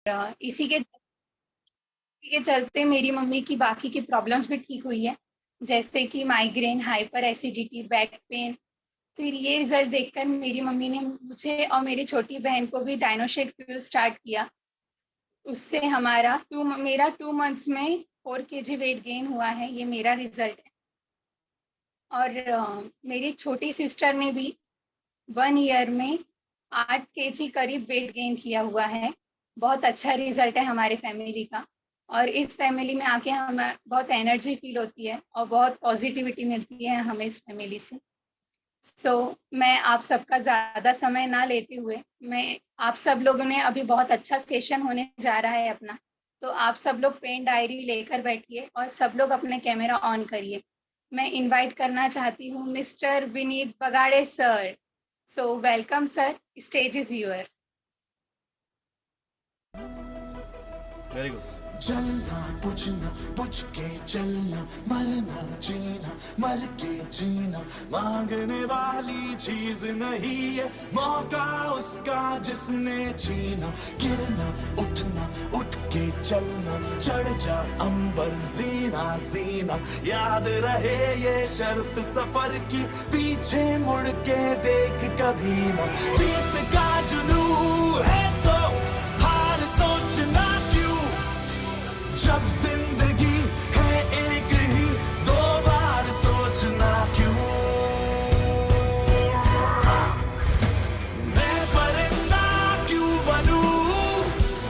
इसी के चलते मेरी मम्मी की बाकी की प्रॉब्लम्स भी ठीक हुई है, जैसे कि migraine, hyper acidity, back pain. फिर ये रिजल्ट देखकर मेरी मम्मी ने मुझे और मेरी छोटी बहन को भी डायनोशेक फ्यूल स्टार्ट किया। उससे मेरा 2 मंथ्स में 4 kg वेट गेन हुआ है। ये मेरा रिजल्ट है। और मेरी छोटी सिस्टर ने भी 1 ईयर में 8 kg करीब वेट गेन किया हुआ है। बहुत अच्छा रिजल्ट है हमारे फैमिली का। और इस फैमिली में आके हमें बहुत एनर्जी फील होती है और बहुत पॉजिटिविटी मिलती है हमें इस फैमिली से। मैं आप सबका ज़्यादा समय ना लेते हुए, मैं आप सब लोगों ने अभी बहुत अच्छा सेशन होने जा रहा है अपना, तो आप सब लोग पेन डायरी लेकर बैठिए और सब लोग अपने कैमरा ऑन करिए। मैं इनवाइट करना चाहती हूँ mister Vineet बगाड़े sir. So welcome sir, stage is your. Very good. जलना बुझना बुझ के जलना, मरना जीना मर के जीना, मांगने वाली चीज नहीं है मौका उसका जिसने छीना। गिरना उठना उठ के चलना, चढ़ जा अंबर जीना जीना, याद रहे ये शर्त सफर की, पीछे मुड़ के देख कभी ना। जीत का जुनू है तो हार सोचना क्यों, जब जिंदगी है एक ही, 2 बार सोचना क्यों। मैं परिंदा क्यों बनूं,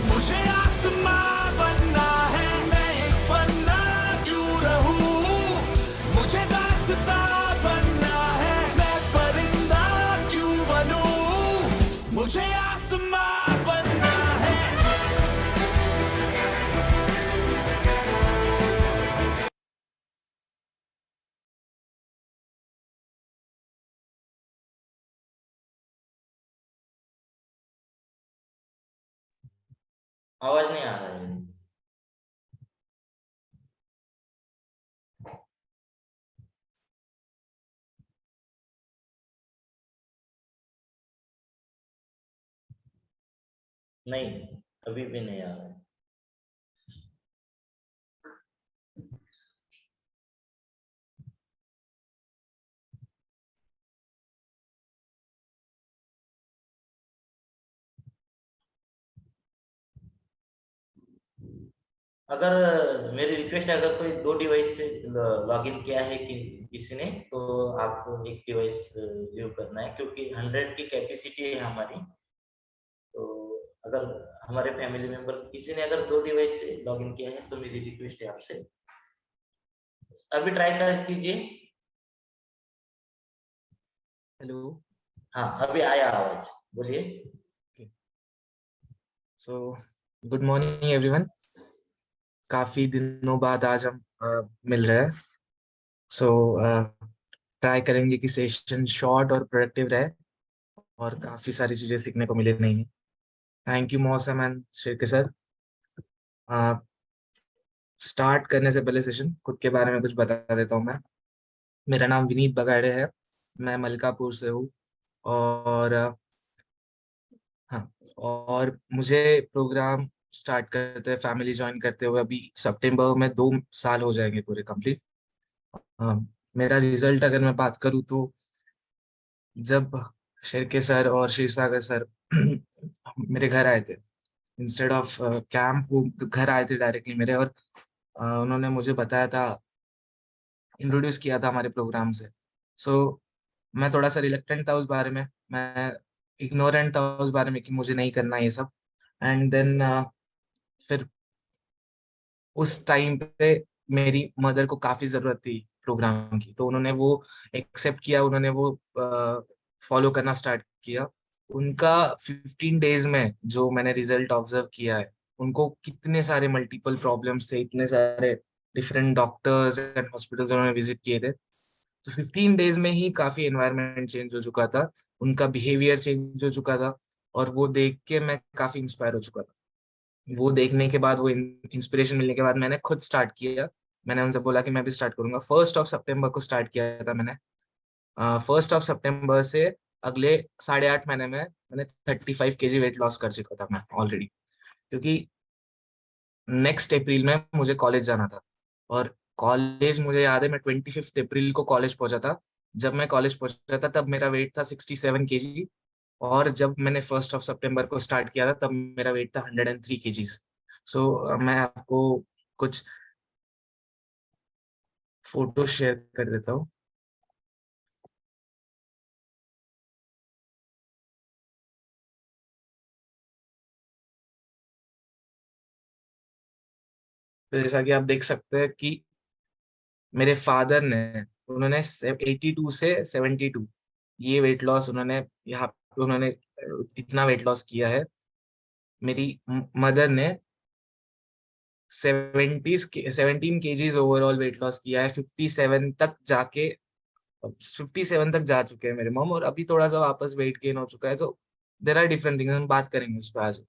मुझे आसमां बनना है। मैं एक पन्ना क्यों रहूं, मुझे दास्तां बनना है। मैं परिंदा क्यों बनूं, मुझे आसमां बनना है। आवाज नहीं आ रहा है। नहीं, अभी भी नहीं आ रहा है। अगर मेरी रिक्वेस्ट है, अगर कोई 2 डिवाइस से लॉगिन किया है कि किसी ने, तो आपको एक डिवाइस यूज करना है, क्योंकि 100 की कैपेसिटी है हमारी। तो अगर हमारे फैमिली मेंबर किसी ने अगर 2 डिवाइस से लॉगिन किया है, तो मेरी रिक्वेस्ट है आपसे, अभी ट्राई कर कीजिए। हेलो। हाँ, अभी आया आवाज, बोलिए। So good morning everyone. काफी दिनों बाद आज हम मिल रहे हैं। सो ट्राई करेंगे कि सेशन शॉर्ट और प्रोडक्टिव रहे और काफी सारी चीजें सीखने को मिले। नहीं, थैंक यू मौसम एंड शिरके सर। स्टार्ट करने से पहले सेशन खुद के बारे में कुछ बता देता हूँ मैं। मेरा नाम विनीत बगाड़े है, मैं मलकापुर से हूँ। और हाँ, और मुझे प्रोग्राम स्टार्ट करते हैं, फैमिली ज्वाइन करते हुए अभी सितंबर में 2 साल हो जाएंगे पूरे कंप्लीट। मेरा रिजल्ट अगर मैं बात करूँ तो जब शिरके सर और क्षीरसागर सर मेरे घर आए थे, इंस्टेड ऑफ कैंप, वो घर आए थे डायरेक्टली मेरे, और उन्होंने मुझे बताया था, इंट्रोड्यूस किया था हमारे प्रोग्राम से। सो मैं थोड़ा सा रिलेक्टेंट था उस बारे में, मैं इग्नोरेंट था उस बारे में कि मुझे नहीं करना ये सब। एंड देन फिर उस टाइम पे मेरी मदर को काफी जरूरत थी प्रोग्राम की, तो उन्होंने वो एक्सेप्ट किया, उन्होंने वो फॉलो करना स्टार्ट किया। उनका 15 डेज में जो मैंने रिजल्ट ऑब्जर्व किया है, उनको कितने सारे मल्टीपल प्रॉब्लम्स थे, इतने सारे डिफरेंट डॉक्टर्स एंड हॉस्पिटल्स उन्होंने विजिट किए थे। तो 15 डेज में ही काफी एनवायरनमेंट चेंज हो चुका था, उनका बिहेवियर चेंज हो चुका था, और वो देख के मैं काफी इंस्पायर हो चुका था। वो देखने के बाद, वो इंस्पिरेशन मिलने के बाद मैंने खुद स्टार्ट किया। मैंने उनसे बोला कि मैं भी स्टार्ट करूंगा। 1 सितंबर को स्टार्ट किया था मैंने। 1 सितंबर से अगले 8.5 महीने में मैंने 35 kg वेट लॉस कर चुका था मैं ऑलरेडी। क्योंकि नेक्स्ट अप्रैल में मुझे कॉलेज जाना था। और कॉलेज मुझे याद है, मैं 25 अप्रैल को कॉलेज पहुंचा था। जब मैं कॉलेज पहुंचा था तब मेरा वेट था 67 kg, और जब मैंने 1 सितंबर को स्टार्ट किया था तब मेरा वेट था 103 kgs। सो मैं आपको कुछ फोटो शेयर कर देता हूँ। तो जैसा कि आप देख सकते हैं कि मेरे फादर ने, उन्होंने 82 से 72, ये वेट लॉस उन्होंने यहाँ पे उन्होंने इतना वेट लॉस किया है। मेरी मदर ने 17 kgs ओवरऑल वेट लॉस किया है। 57 तक जाके, 57 तक जा चुके हैं मेरे मॉम, और अभी थोड़ा सा वापस वेट गेन हो चुका है। तो देर आर डिफरेंट थिंग्स, हम बात करेंगे उस पर आज।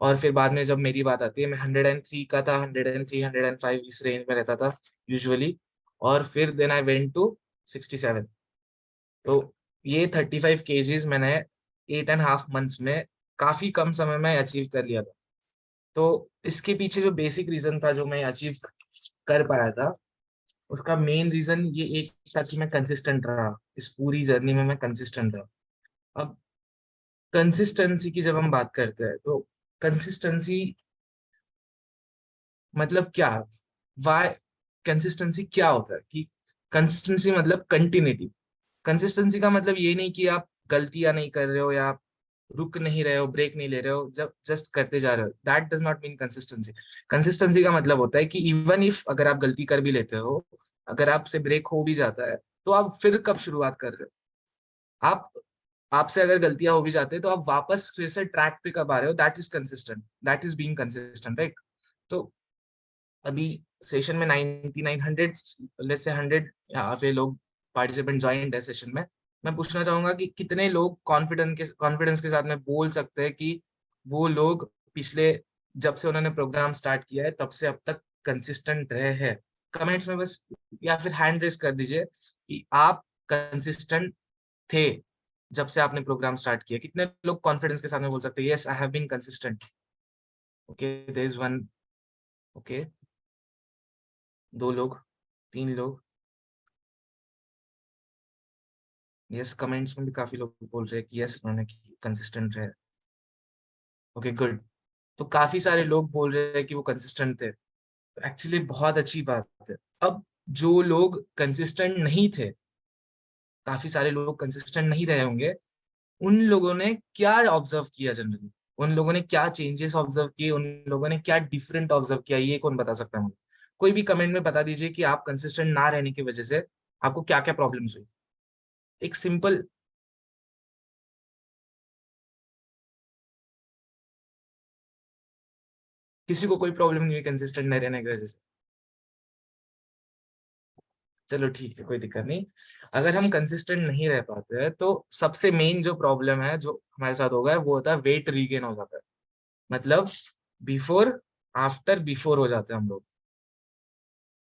और फिर बाद में जब मेरी बात आती है, मैं 103 का था, 103 105 इस रेंज में रहता था यूजुअली। और फिर देन आई वेंट टू 67। तो ये 35 kgs मैंने 8.5 मंथ्स में, काफी कम समय में अचीव कर लिया था। तो इसके पीछे जो बेसिक रीजन था जो मैं अचीव कर पाया था, उसका मेन रीजन ये एक था कि मैं कंसिस्टेंट रहा। इस पूरी जर्नी में मैं कंसिस्टेंट रहा। अब कंसिस्टेंसी की जब हम बात करते हैं, तो कंसिस्टेंसी मतलब क्या, वाई कंसिस्टेंसी क्या होता है, कि कंसिस्टेंसी मतलब कंटिन्यूटी। कंसिस्टेंसी का मतलब ये नहीं कि आप गलतियां नहीं कर रहे हो, या आप रुक नहीं रहे हो, ब्रेक नहीं ले रहे हो, जब जस्ट करते जा रहे हो, that does not mean consistency. Consistency का मतलब होता है कि इवन इफ अगर आप गलती कर भी लेते हो, अगर आपसे ब्रेक हो भी जाता है, तो आप फिर कब शुरुआत कर रहे हो। आप आपसे अगर गलतियां हो भी जाते हैं तो आप वापस फिर से ट्रैक पे कब आ रहे हो, that is consistent, that is being consistent, right. तो अभी सेशन में 9900, लेट्स से 100 यहाँ पे लोग पार्टिसिपेंट ज्वाइंट है सेशन में। मैं पूछना चाहूंगा कि कितने लोग कॉन्फिडेंस के साथ में बोल सकते हैं कि वो लोग पिछले, जब से उन्होंने प्रोग्राम स्टार्ट किया है तब से अब तक कंसिस्टेंट रहे हैं। कमेंट्स में बस, या फिर हैंड रेस कर दीजिए कि आप कंसिस्टेंट थे जब से आपने प्रोग्राम स्टार्ट किया। कितने लोग कॉन्फिडेंस के साथ में बोल सकते हैं, yes I have been consistent. Okay, there is one. Okay, 2 लोग, 3 लोग। यस, कमेंट्स में भी काफी लोग बोल रहे हैं कि यस उन्होंने कंसिस्टेंट रहे। Okay, good. तो काफी सारे लोग बोल रहे हैं कि वो कंसिस्टेंट थे, एक्चुअली बहुत अच्छी बात है। अब जो लोग कंसिस्टेंट नहीं थे, काफी सारे लोग कंसिस्टेंट नहीं रहे होंगे, उन लोगों ने क्या ऑब्जर्व किया जनरली, उन लोगों ने क्या चेंजेस ऑब्जर्व किए, उन लोगों ने क्या डिफरेंट ऑब्जर्व किया, ये कौन बता सकता है मुझे। कोई भी कमेंट में बता दीजिए कि आप कंसिस्टेंट ना रहने की वजह से आपको क्या क्या प्रॉब्लम्स हुई। एक सिंपल, किसी को कोई प्रॉब्लम नहीं हुई कंसिस्टेंट नहीं रहने की वजह से। चलो ठीक है, कोई दिक्कत नहीं। अगर हम कंसिस्टेंट नहीं रह पाते हैं तो सबसे मेन जो प्रॉब्लम है जो हमारे साथ होगा वो होता है वेट रीगेन हो जाता है। मतलब बिफोर आफ्टर बिफोर हो जाते हैं हम लोग,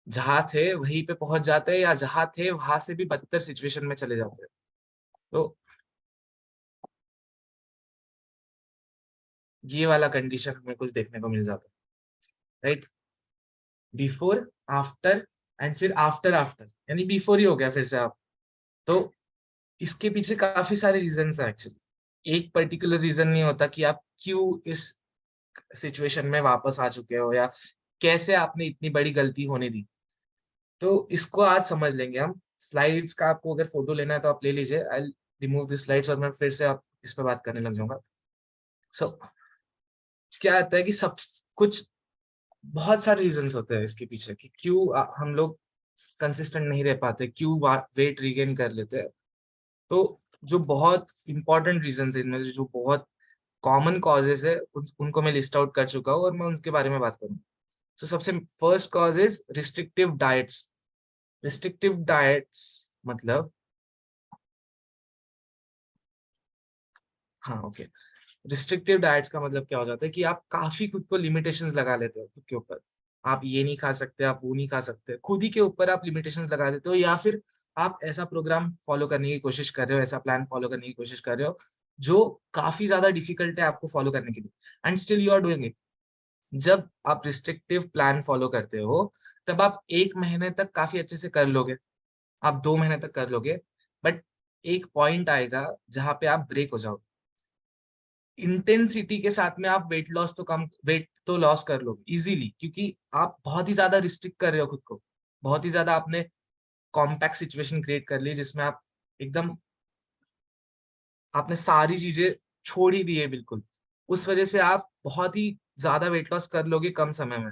जहां थे वहीं पे पहुंच जाते हैं, या जहां थे वहां से भी बदतर सिचुएशन में चले जाते हैं। तो ये वाला कंडीशन हमें कुछ देखने को मिल जाता है, राइट। बिफोर, आफ्टर, एंड फिर आफ्टर आफ्टर, यानी बिफोर ही हो गया फिर से आप। तो इसके पीछे काफी सारे रीजंस है एक्चुअली। एक पर्टिकुलर रीजन नहीं होता कि आप क्यों इस सिचुएशन में वापस आ चुके हो, या कैसे आपने इतनी बड़ी गलती होने दी। तो इसको आज समझ लेंगे हम। स्लाइड्स का आपको अगर फोटो लेना है तो आप ले लीजिए, आई रिमूव दिस स्लाइड्स, और मैं फिर से आप इस पर बात करने लग जाऊंगा। सो क्या आता है कि सब कुछ, बहुत सारे रीजंस होते हैं इसके पीछे कि क्यों हम लोग कंसिस्टेंट नहीं रह पाते, क्यों वेट रिगेन कर लेते हैं। तो जो बहुत इंपॉर्टेंट रीजन है इनमें, जो बहुत कॉमन कॉजेज है, उनको मैं लिस्ट आउट कर चुका हूँ और मैं उनके बारे में बात करूँ। तो सबसे first cause is restrictive diets. Restrictive diets मतलब, हाँ ओके, रिस्ट्रिक्टिव डाइट्स का मतलब क्या हो जाता है कि आप काफी खुद को लिमिटेशंस लगा लेते हो खुद के ऊपर। आप ये नहीं खा सकते, आप वो नहीं खा सकते, खुद ही के ऊपर आप लिमिटेशंस लगा देते हो। या फिर आप ऐसा प्रोग्राम फॉलो करने की कोशिश कर रहे हो, ऐसा प्लान फॉलो करने की कोशिश कर रहे हो जो काफी ज्यादा डिफिकल्ट है आपको फॉलो करने के लिए, and still you are doing it. जब आप रिस्ट्रिक्टिव प्लान फॉलो करते हो तब आप 1 महीने तक काफी अच्छे से कर लोगे, आप 2 महीने तक कर लोगे, बट एक पॉइंट आएगा जहां पे आप ब्रेक हो जाओगे। इंटेंसिटी के साथ में आप वेट तो लॉस कर लोगे इजीली, क्योंकि आप बहुत ही ज्यादा रिस्ट्रिक्ट कर रहे हो खुद को, बहुत ही ज्यादा आपने कॉम्पैक्ट सिचुएशन क्रिएट कर ली जिसमें आप एकदम आपने सारी चीजें छोड़ ही दी है बिल्कुल। उस वजह से आप बहुत ही ज्यादा वेट लॉस कर लोगे कम समय में,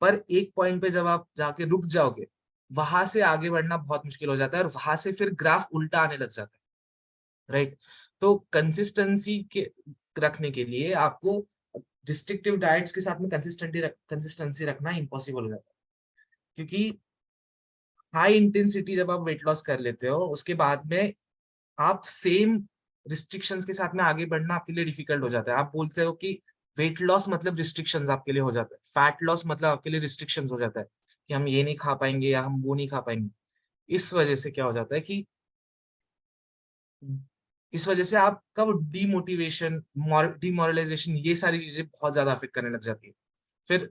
पर एक पॉइंट पे जब आप जाके रुक जाओगे, वहां से आगे बढ़ना बहुत मुश्किल हो जाता है और वहां से फिर ग्राफ उल्टा आने लग जाता है, राइट। तो कंसिस्टेंसी के रखने के लिए आपको रिस्ट्रिक्टिव डाइट्स के साथ में कंसिस्टेंसी रखना इम्पॉसिबल हो जाता है, क्योंकि हाई इंटेंसिटी जब आप वेट लॉस कर लेते हो उसके बाद में आप सेम रिस्ट्रिक्शंस के साथ में आगे बढ़ना आपके लिए डिफिकल्ट हो जाता है। आप बोलते हो कि वेट लॉस मतलब रिस्ट्रिक्शंस आपके लिए हो जाता है, फैट लॉस मतलब आपके लिए रिस्ट्रिक्शंस हो जाता है कि हम ये नहीं खा पाएंगे या हम वो नहीं खा पाएंगे। इस वजह से क्या हो जाता है कि इस वजह से आपका वो डीमोटिवेशन, डिमोरलाइजेशन, ये सारी चीजें बहुत ज्यादा अफेक्ट करने लग जाती है। फिर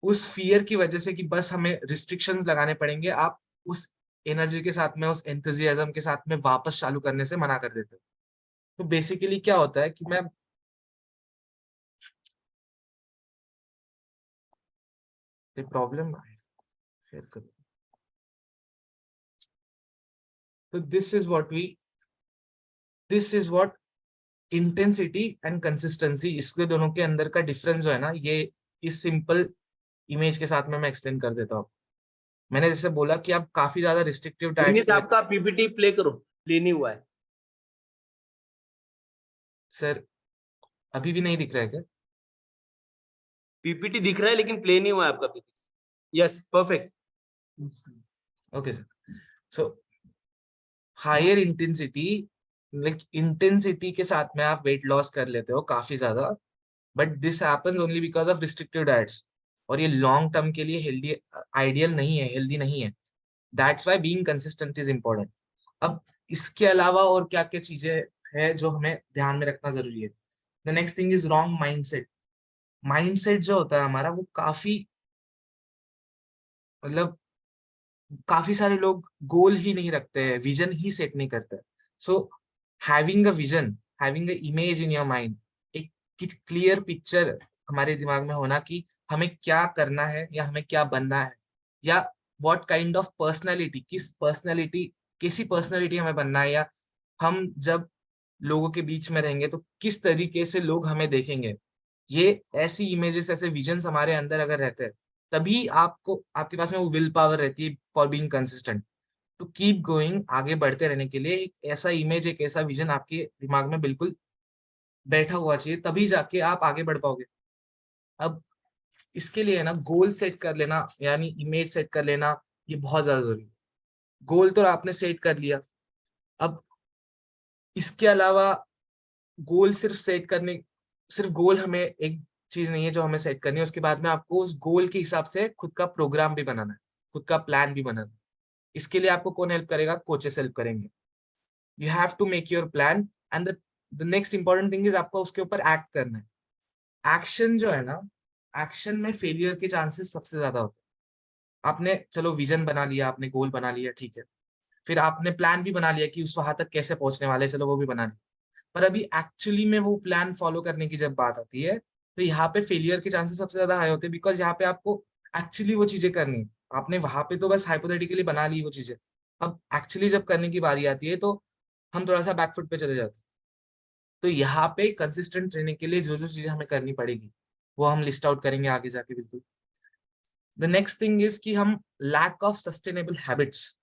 उस फियर की वजह से कि बस हमें रिस्ट्रिक्शंस लगाने पड़ेंगे, आप उस एनर्जी के साथ में, उस एंथुजियाज्म के साथ में वापस चालू करने से मना कर देते हो। तो बेसिकली क्या होता है कि मैं प्रॉब्लम शेयर करूँ, तो this is what intensity and consistency, इसके दोनों के अंदर का डिफरेंस जो है ना, ये इस सिंपल इमेज के साथ में मैं एक्सप्लेन कर देता हूँ। मैंने जैसे बोला कि आप काफी ज्यादा रिस्ट्रिक्टिव डाइट्स विनीत, आपका पीपीटी प्ले करो, प्ले नहीं हुआ है। सर अभी भी नहीं दिख रहा है क्या? पीपीटी दिख रहा है लेकिन प्ले नहीं हुआ है आपका PPT. Yes, perfect. Okay sir. So higher intensity, like intensity के साथ में आप वेट लॉस कर लेते हो काफी ज्यादा, but this happens only because of restrictive diets, और ये लॉन्ग टर्म के लिए हेल्दी आइडियल नहीं है, हेल्दी नहीं है। That's why being consistent is important. अब इसके अलावा और क्या क्या चीजें हैं जो हमें ध्यान में रखना जरूरी है? The next thing is wrong mindset. Mindset जो होता है हमारा, वो काफी, मतलब काफी सारे लोग गोल ही नहीं रखते हैं, विजन ही सेट नहीं करते। So having a vision, having a image in your mind, एक क्लियर पिक्चर हमारे दिमाग में होना कि हमें क्या करना है या हमें क्या बनना है, या व्हाट काइंड ऑफ पर्सनालिटी, कैसी पर्सनालिटी हमें बनना है, या हम जब लोगों के बीच में रहेंगे तो किस तरीके से लोग हमें देखेंगे। ये ऐसी इमेजेस, ऐसे विजन्स हमारे अंदर अगर रहते हैं, तभी आपको, आपके पास में वो विल पावर रहती है for being consistent to keep going. आगे बढ़ते रहने के लिए एक ऐसा इमेज, एक ऐसा विजन आपके दिमाग में बिल्कुल बैठा हुआ चाहिए, तभी जाके आप आगे बढ़ पाओगे। अब इसके लिए है ना, गोल सेट कर लेना, यानी इमेज सेट कर लेना, ये बहुत ज्यादा जरूरी है। गोल तो आपने सेट कर लिया, अब इसके अलावा गोल सिर्फ गोल हमें एक चीज नहीं है जो हमें सेट करनी है, उसके बाद में आपको उस गोल के हिसाब से खुद का प्रोग्राम भी बनाना है, खुद का प्लान भी बनाना है। इसके लिए आपको कौन हेल्प करेगा? कोचेस हेल्प करेंगे। You have to make your plan, and the next important thing is आपको उसके ऊपर एक्ट करना है। एक्शन जो है ना, एक्शन में फेलियर के चांसेस सबसे ज्यादा होते हैं। आपने चलो विजन बना लिया, आपने गोल बना लिया, ठीक है, फिर आपने प्लान भी बना लिया कि उस वहां तक कैसे पहुंचने वाले, चलो वो भी बना लिया, पर अभी एक्चुअली में वो प्लान फॉलो करने की जब बात आती है, तो यहाँ पे फेलियर के चांसेस सबसे ज्यादा हाई होते हैं, बिकॉज यहाँ पे आपको एक्चुअली वो चीजें करनी है। आपने वहां पे तो बस हाइपोथेटिकली बना ली वो चीजें, अब एक्चुअली जब करने की बारी आती है तो हम थोड़ा सा बैकफुट पे चले जाते हैं। तो यहाँ पे कंसिस्टेंट रहने के लिए जो जो चीजें हमें करनी पड़ेगी वो हम लिस्ट आउट करेंगे आगे जाके बिल्कुल। द नेक्स्ट थिंग इज कि हम लैक ऑफ सस्टेनेबल हैबिट्स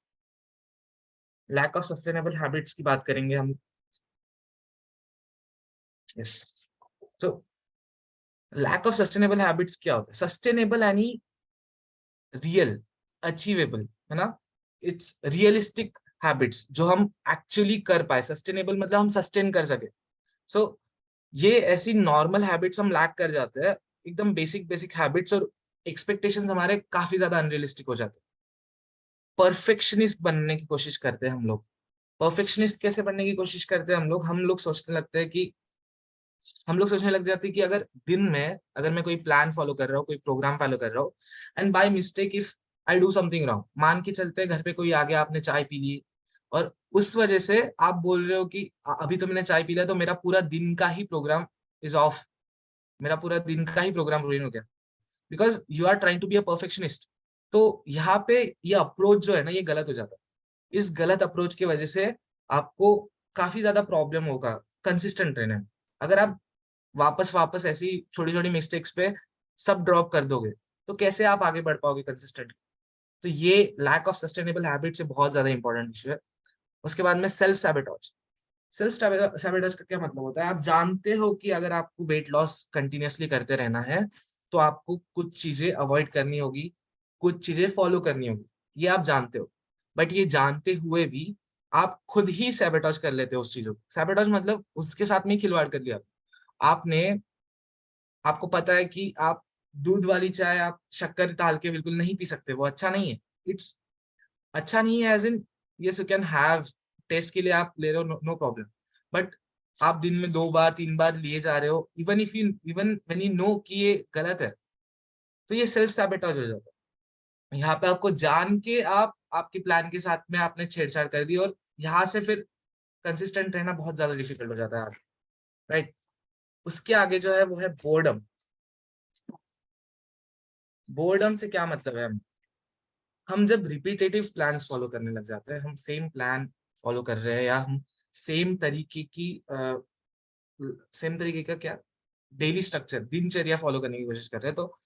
की बात करेंगे हम। Yes, so lack of sustainable habits क्या होता है? सस्टेनेबल यानी रियल, अचीवेबल, है ना, इट्स रियलिस्टिक हैबिट्स जो हम एक्चुअली कर पाए। सस्टेनेबल मतलब हम सस्टेन कर सके। सो ये ऐसी नॉर्मल हैबिट्स हम लैक कर जाते हैं, एकदम बेसिक बेसिक हैबिट्स, और एक्सपेक्टेशंस हमारे काफी ज्यादा अनरियलिस्टिक हो जाते हैं। परफेक्शनिस्ट बनने की कोशिश करते हैं हम लोग। परफेक्शनिस्ट कैसे बनने की कोशिश करते हैं हम लोग सोचने लगते हैं कि हम लोग सोचने लग जाते हैं कि अगर दिन में अगर मैं कोई प्लान फॉलो कर रहा हूँ, कोई प्रोग्राम फॉलो कर रहा हूँ, and by mistake if I do something wrong, मान के चलते हैं घर पे कोई आ गया, आपने चाय पी ली और उस वजह से आप बोल रहे हो कि अभी तो मैंने चाय पी लिया तो मेरा पूरा दिन का ही प्रोग्राम इज ऑफ, मेरा पूरा दिन का ही प्रोग्राम रुइन हो गया, because you are trying to be a perfectionist. तो यहाँ पे ये अप्रोच जो है ना, ये गलत हो जाता है। इस गलत अप्रोच की वजह से आपको काफी ज्यादा प्रॉब्लम होगा कंसिस्टेंट रहने में। अगर आप वापस वापस ऐसी छोटी छोटी मिस्टेक्स पे सब ड्रॉप कर दोगे तो कैसे आप आगे बढ़ पाओगे कंसिस्टेंट। तो ये लैक ऑफ सस्टेनेबल हैबिट से बहुत ज्यादा इंपॉर्टेंट इशू है। उसके बाद में सेल्फ सैबोटेज। सेल्फ सैबोटेज का क्या मतलब होता है, आप जानते हो कि अगर आपको वेट लॉस कंटिन्यूअसली करते रहना है तो आपको कुछ चीजें अवॉइड करनी होगी, कुछ चीजें फॉलो करनी होगी, ये आप जानते हो। बट ये जानते हुए भी आप खुद ही सैबोटेज कर लेते हो उस चीजों को। सैबोटेज मतलब उसके साथ में ही खिलवाड़ कर लिया आपने। आपको पता है कि आप दूध वाली चाय आप शक्कर डाल के बिल्कुल नहीं पी सकते, वो अच्छा नहीं है। इट्स अच्छा नहीं है as in yes you can have, test के लिए आप ले रहे हो, नो प्रॉब्लम। बट आप दिन में 2 बार 3 बार लिए जा रहे हो, इवन व्हेन यू नो कि ये गलत है, तो ये सेल्फ सैबोटेज हो जाता है। यहाँ पे आपको जान के आप आपके प्लान के साथ में आपने छेड़छाड़ कर दी और यहाँ से फिर कंसिस्टेंट रहना बहुत ज्यादा डिफिकल्ट हो जाता है, राइट। उसके आगे जो है वो है बोर्डम। बोर्डम से क्या मतलब है, हम जब रिपीटेटिव प्लान्स फॉलो करने लग जाते हैं, हम सेम प्लान फॉलो कर रहे हैं या हम सेम तरीके की सेम तरीके का क्या डेली स्ट्रक्चर दिनचर्या फॉलो करने की कोशिश कर रहे हैं, तो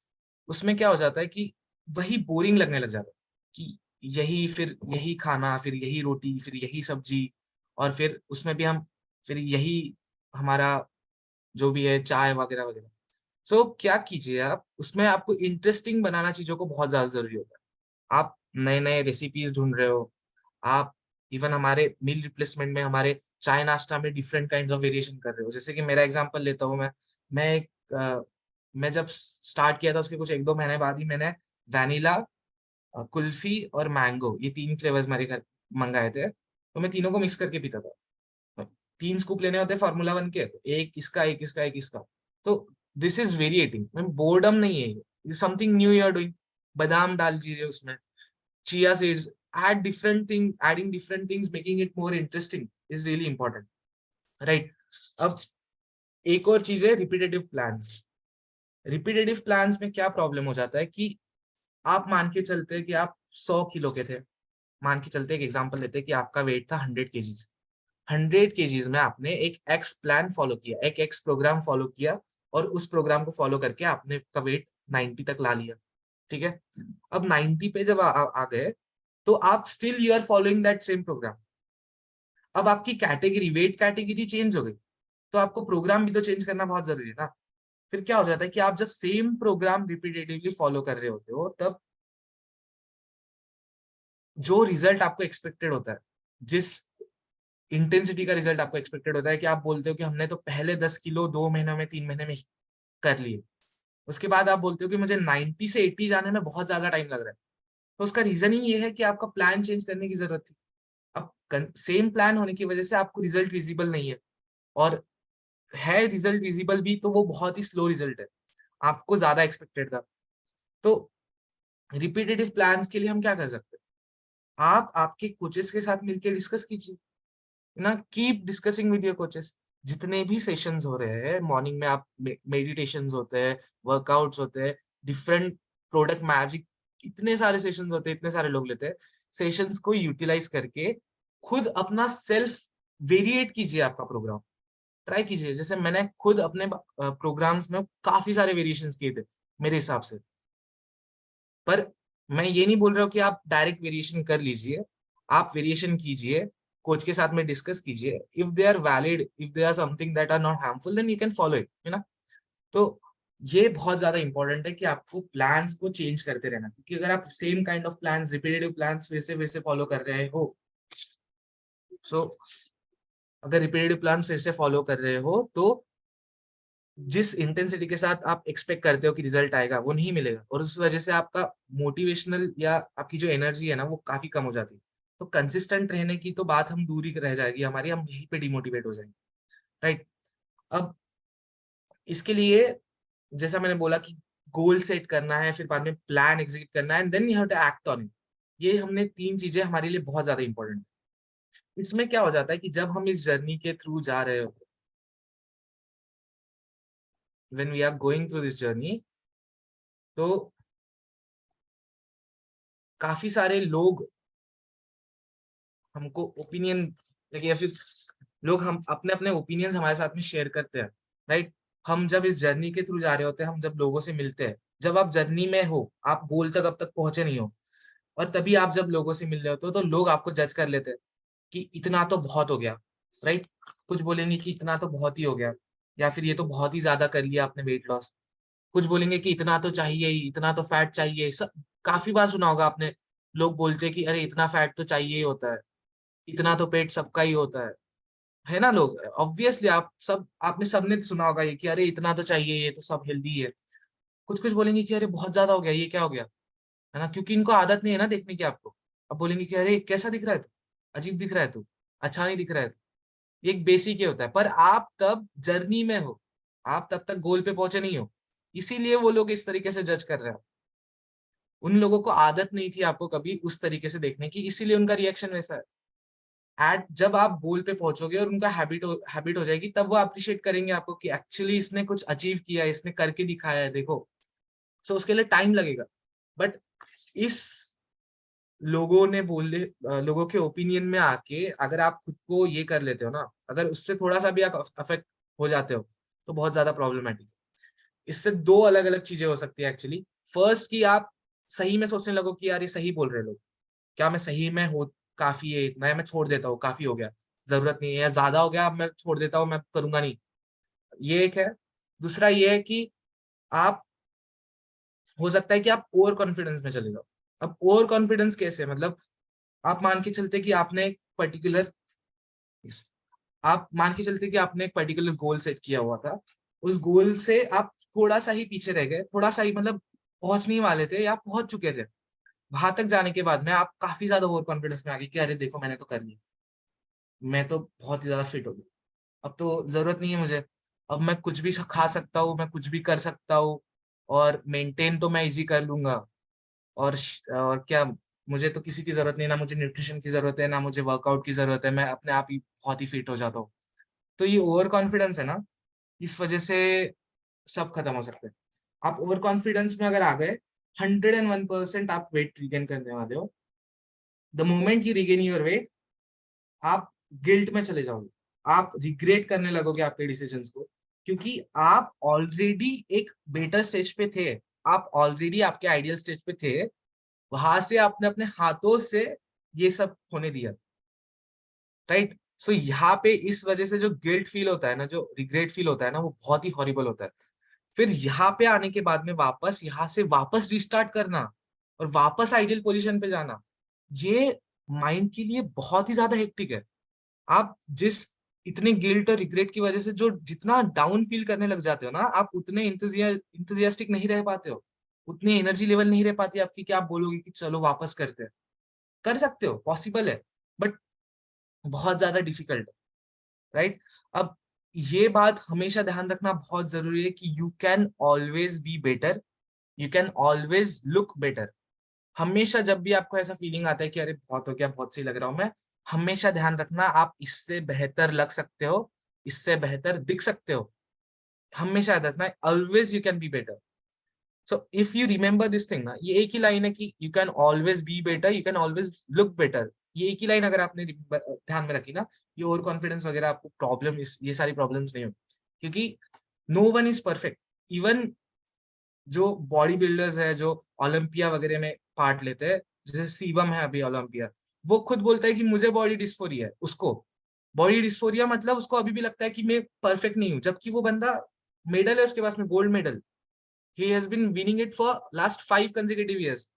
उसमें क्या हो जाता है कि वही बोरिंग लगने लग जाता है कि यही फिर यही खाना, फिर यही रोटी, फिर यही सब्जी, और फिर उसमें भी हम फिर यही हमारा जो भी है चाय वगैरह वगैरह। सो क्या कीजिए आप, उसमें आपको इंटरेस्टिंग बनाना चीजों को बहुत ज्यादा जरूरी होता है। आप नए नए रेसिपीज ढूंढ रहे हो, आप इवन हमारे मील रिप्लेसमेंट में हमारे चाय नाश्ता में डिफरेंट काइंड ऑफ वेरिएशन कर रहे हो। जैसे कि मेरा एग्जांपल लेता हूँ मैं एक मैं जब स्टार्ट किया था उसके कुछ 1-2 महीने बाद ही मैंने वैनिला, कुल्फी और मैंगो, ये 3 फ्लेवर्स मेरे घर मंगाए थे, तो मैं तीनों को मिक्स करके पीता था। 3 स्कूप लेने होते फॉर्मूला 1 के, तो एक इसका एक इसका एक इसका। तो दिस इज वेरिएटिंग, बोर्डम नहीं है ये, something new you are doing. बादाम डाल दीजिए उसमें, chia seeds, adding different things, making it more interesting is really important, right? अब एक और चीज है रिपीटेटिव प्लान्स। रिपीटेटिव प्लान्स में क्या प्रॉब्लम हो जाता है कि आप मान के चलते हैं कि आप 100 किलो के थे, मान के चलते एक एग्जांपल लेते हैं कि आपका वेट था 100 kgs। 100 kgs में आपने एक एक्स प्लान फॉलो किया, एक एक्स प्रोग्राम फॉलो किया, और उस प्रोग्राम को फॉलो करके आपने का वेट 90 तक ला लिया, ठीक है। अब 90 पे जब आ गए तो आप still you are following that same programme. अब आपकी कैटेगरी, वेट कैटेगरी चेंज हो गई, तो आपको प्रोग्राम भी तो चेंज करना बहुत जरूरी है ना। फिर क्या हो जाता है कि आप जब सेम प्रोग्राम रिपीटेटिवली फॉलो कर रहे होते हो, तब जो रिजल्ट आपको एक्सपेक्टेड होता है, जिस इंटेंसिटी का रिजल्ट आपको एक्सपेक्टेड होता है कि आप बोलते हो कि हमने तो पहले 10 किलो 2 महीनों में 3 महीने में कर लिए, उसके बाद आप बोलते हो कि मुझे 90 से 80 जाने में बहुत ज्यादा टाइम लग रहा है, तो उसका रीजन ही ये है कि आपका प्लान चेंज करने की जरूरत थी। अब सेम प्लान होने की वजह से आपको रिजल्ट विजिबल नहीं है, और है रिजल्ट विजिबल भी तो वो बहुत ही स्लो रिजल्ट है, आपको ज्यादा एक्सपेक्टेड था। तो रिपीटेटिव प्लान्स के लिए हम क्या कर सकते हैं, आप आपके कोचेस के साथ मिलकर डिस्कस कीजिए ना, keep discussing with your coaches. जितने भी सेशंस हो रहे हैं मॉर्निंग में, आप मेडिटेशंस होते हैं, वर्कआउट्स होते हैं, डिफरेंट प्रोडक्ट मैजिक, इतने सारे सेशंस होते हैं, इतने सारे लोग लेते हैं। सेशंस को यूटिलाइज करके खुद अपना सेल्फ वेरिएट कीजिए, आपका प्रोग्राम ट्राई कीजिए। जैसे मैंने खुद अपने प्रोग्राम्स में काफी सारे वेरिएशंस किए थे मेरे हिसाब से, पर मैं ये नहीं बोल रहा हूँ कि आप डायरेक्ट वेरिएशन कर लीजिए, आप वेरिएशन कीजिए, कोच के साथ में डिस्कस कीजिए। If they are valid, if they are something that are not harmful, then you can follow it, है ना। तो ये बहुत ज्यादा इंपॉर्टेंट है कि आपको प्लान्स को चेंज करते रहना, क्योंकि अगर आप same kind of plans, repetitive plans फिर से फॉलो कर रहे हो, सो अगर रिपीटेटिव प्लान्स फिर से फॉलो कर रहे हो तो जिस इंटेंसिटी के साथ आप एक्सपेक्ट करते हो कि रिजल्ट आएगा वो नहीं मिलेगा, और उस वजह से आपका मोटिवेशनल या आपकी जो एनर्जी है ना वो काफी कम हो जाती है। तो कंसिस्टेंट रहने की तो बात हम दूर ही रह जाएगी हमारी, हम यहीं पे डिमोटिवेट हो जाएंगे, राइट। अब इसके लिए जैसा मैंने बोला कि गोल सेट करना है, फिर बाद में प्लान एग्जीक्यूट करना है, and then you have to act on it. ये हमने 3 चीजें हमारे लिए बहुत ज्यादा इंपॉर्टेंट है। इसमें क्या हो जाता है कि जब हम इस जर्नी के थ्रू जा रहे होते, when we are going through this journey, तो काफी सारे लोग हमको ओपिनियन लेके, या फिर लोग हम अपने अपने ओपिनियंस हमारे साथ में शेयर करते हैं, राइट। हम जब इस जर्नी के थ्रू जा रहे होते हैं, हम जब लोगों से मिलते हैं, जब आप जर्नी में हो, आप गोल तक अब तक पहुंचे नहीं हो, और तभी आप जब लोगों से मिल रहे होते हो, तो लोग आपको जज कर लेते हैं कि इतना तो बहुत हो गया, राइट। कुछ बोलेंगे कि इतना तो बहुत ही हो गया, या फिर ये तो बहुत ही ज्यादा कर लिया आपने वेट लॉस। कुछ बोलेंगे कि इतना तो चाहिए ही, इतना तो फैट चाहिए। सब काफी बार सुना होगा आपने, लोग बोलते हैं कि अरे इतना फैट तो चाहिए ही होता है, इतना तो पेट सबका ही होता है ना। लोग ऑब्वियसली, आप सब आपने सबने सुना होगा ये कि अरे इतना तो चाहिए, ये तो सब हेल्दी है। कुछ कुछ बोलेंगे कि अरे बहुत ज्यादा हो गया, ये क्या हो गया, है ना, क्योंकि इनको आदत नहीं है ना देखने की आपको। अब बोलेंगे कि अरे कैसा दिख रहा है तू, अजीब दिख रहा है तू, अच्छा नहीं दिख रहा है तू। ये एक बेसिक ही होता है, पर आप तब जर्नी में हो, आप तब तक गोल पे पहुंचे नहीं हो, इसीलिए वो लोग इस तरीके से जज कर रहे हैं। उन लोगों को आदत नहीं थी आपको कभी उस तरीके से देखने की, इसीलिए उनका रिएक्शन वैसा है। जब आप गोल पे पहुंचोगे और उनका हैबिट हो जाएगी, तब वो अप्रिशिएट करेंगे आपको कि एक्चुअली इसने कुछ अचीव किया है, इसने करके दिखाया है, देखो। सो उसके लिए टाइम लगेगा, बट इस लोगों के ओपिनियन में आके अगर आप खुद को ये कर लेते हो ना, अगर उससे थोड़ा सा भी आप अफेक्ट हो जाते हो, तो बहुत ज्यादा प्रॉब्लमेटिक है। इससे 2 अलग अलग चीजें हो सकती है एक्चुअली। फर्स्ट, कि आप सही में सोचने लगो कि यार ये सही बोल रहे लोग, क्या मैं सही में हो, काफी है इतना है, मैं छोड़ देता हूँ, काफी हो गया, जरूरत नहीं है, या ज्यादा हो गया, अब मैं छोड़ देता हूँ, मैं करूंगा नहीं। ये एक है। दूसरा ये है कि आप, हो सकता है कि आप ओवर कॉन्फिडेंस में चले जाओ। अब ओवर कॉन्फिडेंस कैसे, मतलब आप मान के चलते कि आपने एक पर्टिकुलर आप मान के चलते कि आपने एक पर्टिकुलर गोल सेट किया हुआ था। उस गोल से आप थोड़ा सा ही पीछे रह गए, थोड़ा सा ही, मतलब पहुंचने वाले थे या पहुंच चुके थे। वहां तक जाने के बाद में आप काफी ज्यादा ओवर कॉन्फिडेंस में आ गए कि अरे देखो मैंने तो कर लिया, मैं तो बहुत ही ज्यादा फिट हो गया, अब तो जरूरत नहीं है मुझे, अब मैं कुछ भी खा सकता हूँ, मैं कुछ भी कर सकता हूँ, और मेंटेन तो मैं इजी कर लूंगा। और क्या, मुझे तो किसी की जरूरत नहीं, ना मुझे न्यूट्रिशन की जरूरत है, ना मुझे वर्कआउट की जरूरत है, मैं अपने आप ही बहुत ही फिट हो जाता हूँ। तो ये ओवर कॉन्फिडेंस है ना, इस वजह से सब खत्म हो सकते हैं। आप ओवर कॉन्फिडेंस में अगर आ गए, 101% आप वेट रिगेन करने वाले हो। The moment you regain your weight, आप गिल्ट में चले जाओगे, आप रिग्रेट करने लगोगे आपके डिसीजंस को, क्योंकि आप ऑलरेडी एक बेटर स्टेज पे थे, आप ऑलरेडी आपके आइडियल स्टेज पे थे। वहां से आपने अपने हाथों से ये सब होने दिया, राइट। सो यहाँ पे इस वजह से जो गिल्ट फील होता है ना, जो रिग्रेट फील होता है ना, वो बहुत ही हॉरिबल होता है। फिर यहाँ पे आने के बाद में वापस यहाँ से वापस रिस्टार्ट करना और वापस आइडियल पोजीशन पे जाना, ये माइंड के लिए बहुत ही ज्यादा हेक्टिक है। आप जिस इतने गिल्ट और रिग्रेट की वजह से जो जितना डाउन फील करने लग जाते हो ना, आप उतने इंतजियास्टिक नहीं रह पाते हो, उतनी एनर्जी लेवल नहीं रह पाती आपकी कि आप बोलोगे कि चलो वापस करते हैं। कर सकते हो, पॉसिबल है, बट बहुत ज्यादा डिफिकल्ट है, राइट। अब ये बात हमेशा ध्यान रखना बहुत जरूरी है कि you can always be better, you can always look better. हमेशा जब भी आपको ऐसा फीलिंग आता है कि अरे बहुत हो गया, बहुत सही लग रहा हूं मैं, हमेशा ध्यान रखना आप इससे बेहतर लग सकते हो, इससे बेहतर दिख सकते हो। हमेशा याद रखना, always you can be better. So if you remember this thing ना, ये एक ही लाइन है कि you can always be better, you can always look better. ये एक ही लाइन अगर आपने ध्यान में रखी ना, ये ओवर कॉन्फिडेंस वगैरह आपको प्रॉब्लम, ये सारी प्रॉब्लम्स नहीं होगी, क्योंकि no one is perfect. Even जो बॉडी बिल्डर्स है, जो ओलंपिया वगैरह में पार्ट लेते हैं, जैसे शिवम है अभी ओलंपिया, वो खुद बोलता है कि मुझे बॉडी डिस्फोरिया है, उसको बॉडी डिस्फोरिया, मतलब उसको अभी भी लगता है कि मैं परफेक्ट नहीं हूँ, जबकि वो बंदा मेडल है उसके पास में, gold medal. He has been winning it for last 5 consecutive years,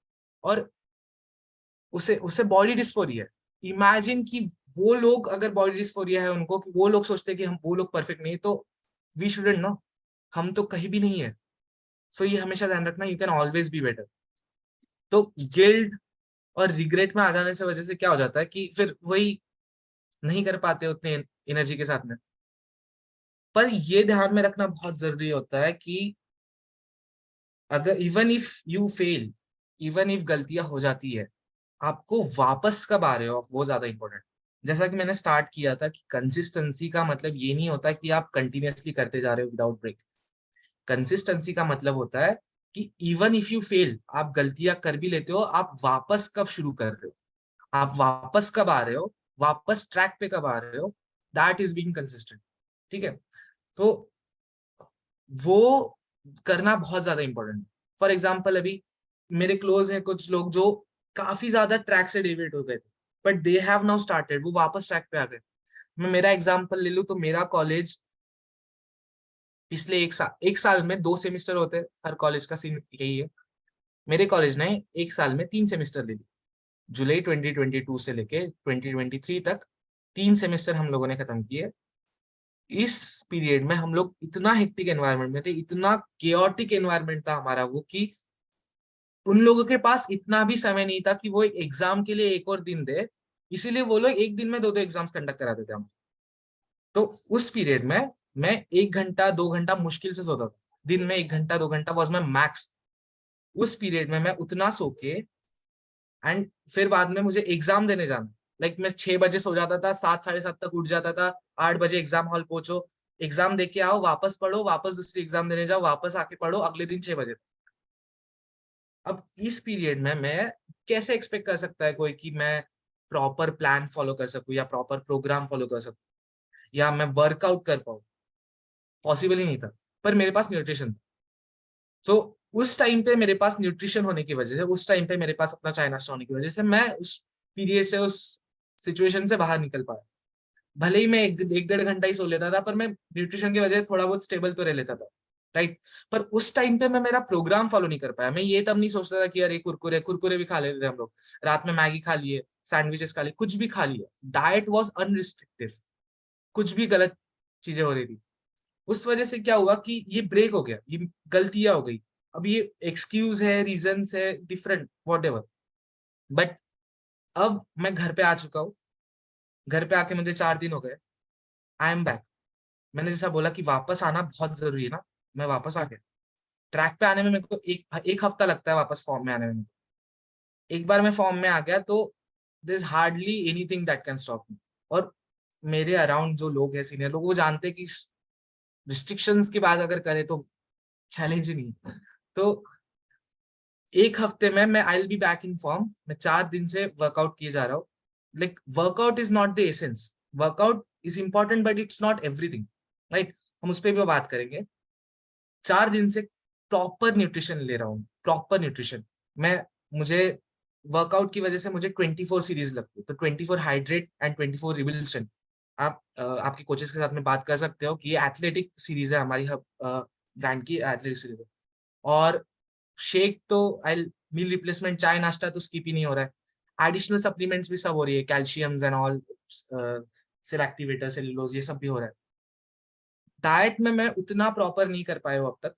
और उसे उसे बॉडी डिस्फोरिया है। इमेजिन कि वो लोग, अगर बॉडी डिस्फोरिया है उनको, कि वो लोग सोचते हैं कि हम, वो लोग परफेक्ट नहीं है, तो वी शुडंट नो, हम तो कहीं भी नहीं है। सो ये हमेशा ध्यान रखना, you can always be better. तो गिल्ट और रिग्रेट में आ जाने से वजह से क्या हो जाता है कि फिर वही नहीं कर पाते उतने एनर्जी के साथ में, पर ये ध्यान में रखना बहुत जरूरी होता है कि अगर even if you fail, even if गलतियां हो जाती है, आपको वापस कब आ रहे हो वो ज्यादा इंपॉर्टेंट। जैसा कि मैंने स्टार्ट किया था कि कंसिस्टेंसी का मतलब ये नहीं होता कि आप कंटिन्यूअसली करते जा रहे हो विदाउट ब्रेक। कंसिस्टेंसी का मतलब होता है कि इवन इफ यू फेल, आप गलतियां कर भी लेते हो, आप वापस कब शुरू कर रहे हो, आप वापस कब आ रहे हो, वापस ट्रैक पे कब आ रहे हो, दैट इज बीइंग कंसिस्टेंट। ठीक है, तो वो करना बहुत ज्यादा इंपॉर्टेंट है। फॉर एग्जाम्पल अभी मेरे क्लोज हैं कुछ लोग जो काफी ज्यादा ट्रैक से डेविएट हो गए थे, but they have now started, वो वापस ट्रैक पे आ गए। मैं मेरा एग्जाम्पल ले लूं तो मेरा कॉलेज पिछले एक साल में 2 सेमिस्टर होते हैं, हर कॉलेज का सीन यही है। मेरे कॉलेज ने एक साल में 3 सेमिस्टर ले लिए। जुलाई 2022 से लेके 2023 तक 3 सेमिस्टर हम लोगों ने खत्म किए। इस पीरियड में हम लोग इतना हेक्टिक एनवायरनमेंट में थे, इतना केओटिक एनवायरनमेंट था हमारा वो, कि उन लोगों के पास इतना भी समय नहीं था कि वो एक एग्जाम के लिए एक और दिन दे, इसीलिए वो लोग एक दिन में 2-2 एग्जाम्स कंडक्ट कराते थे हम। तो उस पीरियड में मैं 1 घंटा 2 घंटा मुश्किल से सोता था, दिन में 1 घंटा 2 घंटा वॉज माई मैक्स। उस पीरियड में मैं उतना सो के, एंड फिर बाद में मुझे एग्जाम देने जाना, लाइक मैं 6 बजे सो जाता था, 7 साढ़े 7 तक उठ जाता था, 8 बजे एग्जाम हॉल पहुंचो, एग्जाम दे के आओ, वापस पढ़ो, वापस दूसरी एग्जाम देने जाओ, वापस आके पढ़ो, अगले दिन 6 बजे। अब इस पीरियड में मैं कैसे एक्सपेक्ट कर सकता है कोई कि मैं प्रॉपर प्लान फॉलो कर सकूं या प्रॉपर प्रोग्राम फॉलो कर सकूं या मैं वर्कआउट कर पाऊं? पॉसिबल ही नहीं था। पर मेरे पास न्यूट्रिशन था। सो उस टाइम पे मेरे पास न्यूट्रिशन होने की वजह से, उस टाइम पे मेरे पास अपना चाय नाश्ता होने की वजह से मैं उस पीरियड से, उस सिचुएशन से बाहर निकल पाया। भले ही मैं 1-1.5 घंटा ही सो लेता था, पर मैं न्यूट्रिशन की वजह से थोड़ा बहुत स्टेबल तो रह लेता था, राइट। पर उस टाइम पे मैं मेरा प्रोग्राम फॉलो नहीं कर पाया। मैं ये तब नहीं सोचता था कि अरे कुरकुरे कुरकुरे भी खा लेते थे हम लोग, रात में मैगी खा लिए, सैंडविचेस खा लिए, कुछ भी खा लिया, डाइट वॉज अनरिस्ट्रिक्टिव, कुछ भी गलत चीजें हो रही थी। उस वजह से क्या हुआ कि ये ब्रेक हो गया, ये गलतियां हो गई। अब ये एक्सक्यूज है, रीजन है डिफरेंट, वॉट एवर, बट अब मैं घर पे आ चुका हूँ। घर पे आके मुझे 4 दिन हो गए, आई एम बैक। मैंने जैसा बोला कि वापस आना बहुत जरूरी है ना, मैं वापस आ गया। ट्रैक पे आने में मेरे को एक हफ्ता लगता है वापस फॉर्म में आने में। एक बार मैं फॉर्म में आ गया तो there is hardly anything that can stop me. और मेरे अराउंड जो लोग हैं, सीनियर लोग, वो जानते हैं कि रिस्ट्रिक्शंस की बात अगर करें तो चैलेंज ही नहीं। तो एक हफ्ते में मैं I will be back in form. मैं 4 दिन से वर्कआउट किए जा रहा हूँ। Like workout is not the essence, workout is important but it's not everything, right. हम उस पर भी बात करेंगे। 4 दिन से प्रॉपर न्यूट्रिशन ले रहा हूँ, प्रॉपर न्यूट्रिशन। मैं मुझे वर्कआउट की वजह से मुझे 24 सीरीज लगती है, तो 24 हाइड्रेट एंड 24 रिबिल स्ट्रेंथ। आप आपके कोचेस के साथ में बात कर सकते हो कि ये एथलेटिक सीरीज है हमारी, ब्रांड की एथलेटिक सीरीज है। और शेक तो आई, मील रिप्लेसमेंट, चाय नाश्ता तो स्किप ही नहीं हो रहा है। एडिशनल सप्लीमेंट्स भी सब हो रही है, calciums and all, cell activator, cellulose, ये सब भी हो रहा है। डाइट में मैं उतना प्रॉपर नहीं कर पाया हूं अब तक,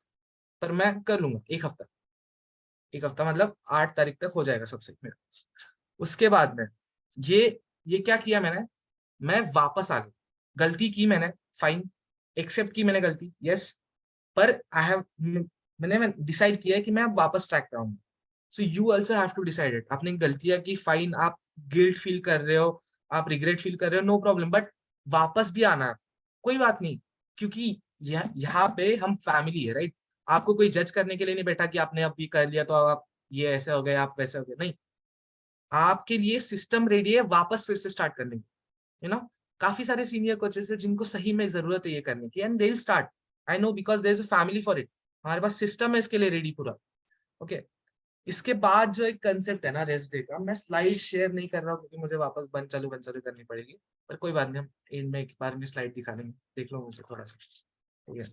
पर मैं कर लूंगा। एक हफ्ता मतलब 8 तारीख तक हो जाएगा सबसे मेरा। उसके बाद में ये क्या किया मैंने, मैं वापस आ गया। गलती की मैंने, फाइन, एक्सेप्ट की मैंने गलती, यस। पर आई हैव, मैंने डिसाइड किया है कि मैं अब वापस ट्रैक पे आऊंगा। So you also have to decide it. आपने गलतियां की, फाइन, आप गिल्ट फील कर रहे हो, आप रिग्रेट फील कर रहे हो, नो प्रॉब्लम, बट वापस भी आना है, कोई बात नहीं। क्योंकि यहाँ पे हम फैमिली है, राइट। आपको कोई जज करने के लिए नहीं बैठा कि आपने अब ये कर लिया तो अब आप ये ऐसे हो गए, आप वैसे हो गए, नहीं। आपके लिए सिस्टम रेडी है वापस फिर से स्टार्ट करने की, यू नो। काफी सारे सीनियर कोचेस है जिनको सही में जरूरत है ये करने की, and they will start. I know, because there is a family for it. हमारे पास सिस्टम है इसके लिए रेडी पूरा, ओके। इसके बाद जो एक कंसेप्ट है ना रेस्ट डे का, मैं स्लाइड शेयर नहीं कर रहा हूँ क्योंकि मुझे वापस बंद चालू करनी पड़ेगी। पर कोई बात नहीं, हम एंड में एक बार में स्लाइड दिखा देंगे, देख लो मुझे थोड़ा सा, ठीक है।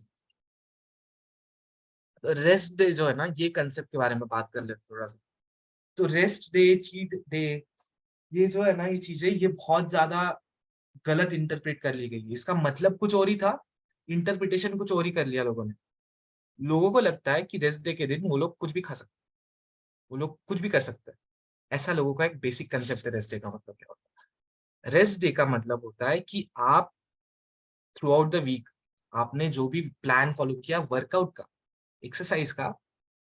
तो रेस्ट डे जो है ना, ये कंसेप्ट के बारे में बात कर लेते थोड़ा सा। तो रेस्ट डे, चीट डे, ये जो है ना, ये चीजें ये बहुत ज्यादा गलत इंटरप्रेट कर ली गई है। इसका मतलब कुछ और ही था, इंटरप्रिटेशन कुछ और ही कर लिया लोगों ने। लोगों को लगता है कि रेस्ट डे के दिन वो लोग कुछ भी खा सकते हैं, वो लोग कुछ भी कर सकते हैं। ऐसा लोगों का एक बेसिक कंसेप्ट है रेस्ट डे का मतलब क्या होता है। रेस्ट डे का मतलब होता है कि आप थ्रू आउट द वीक आपने जो भी प्लान फॉलो किया वर्कआउट का, एक्सरसाइज का,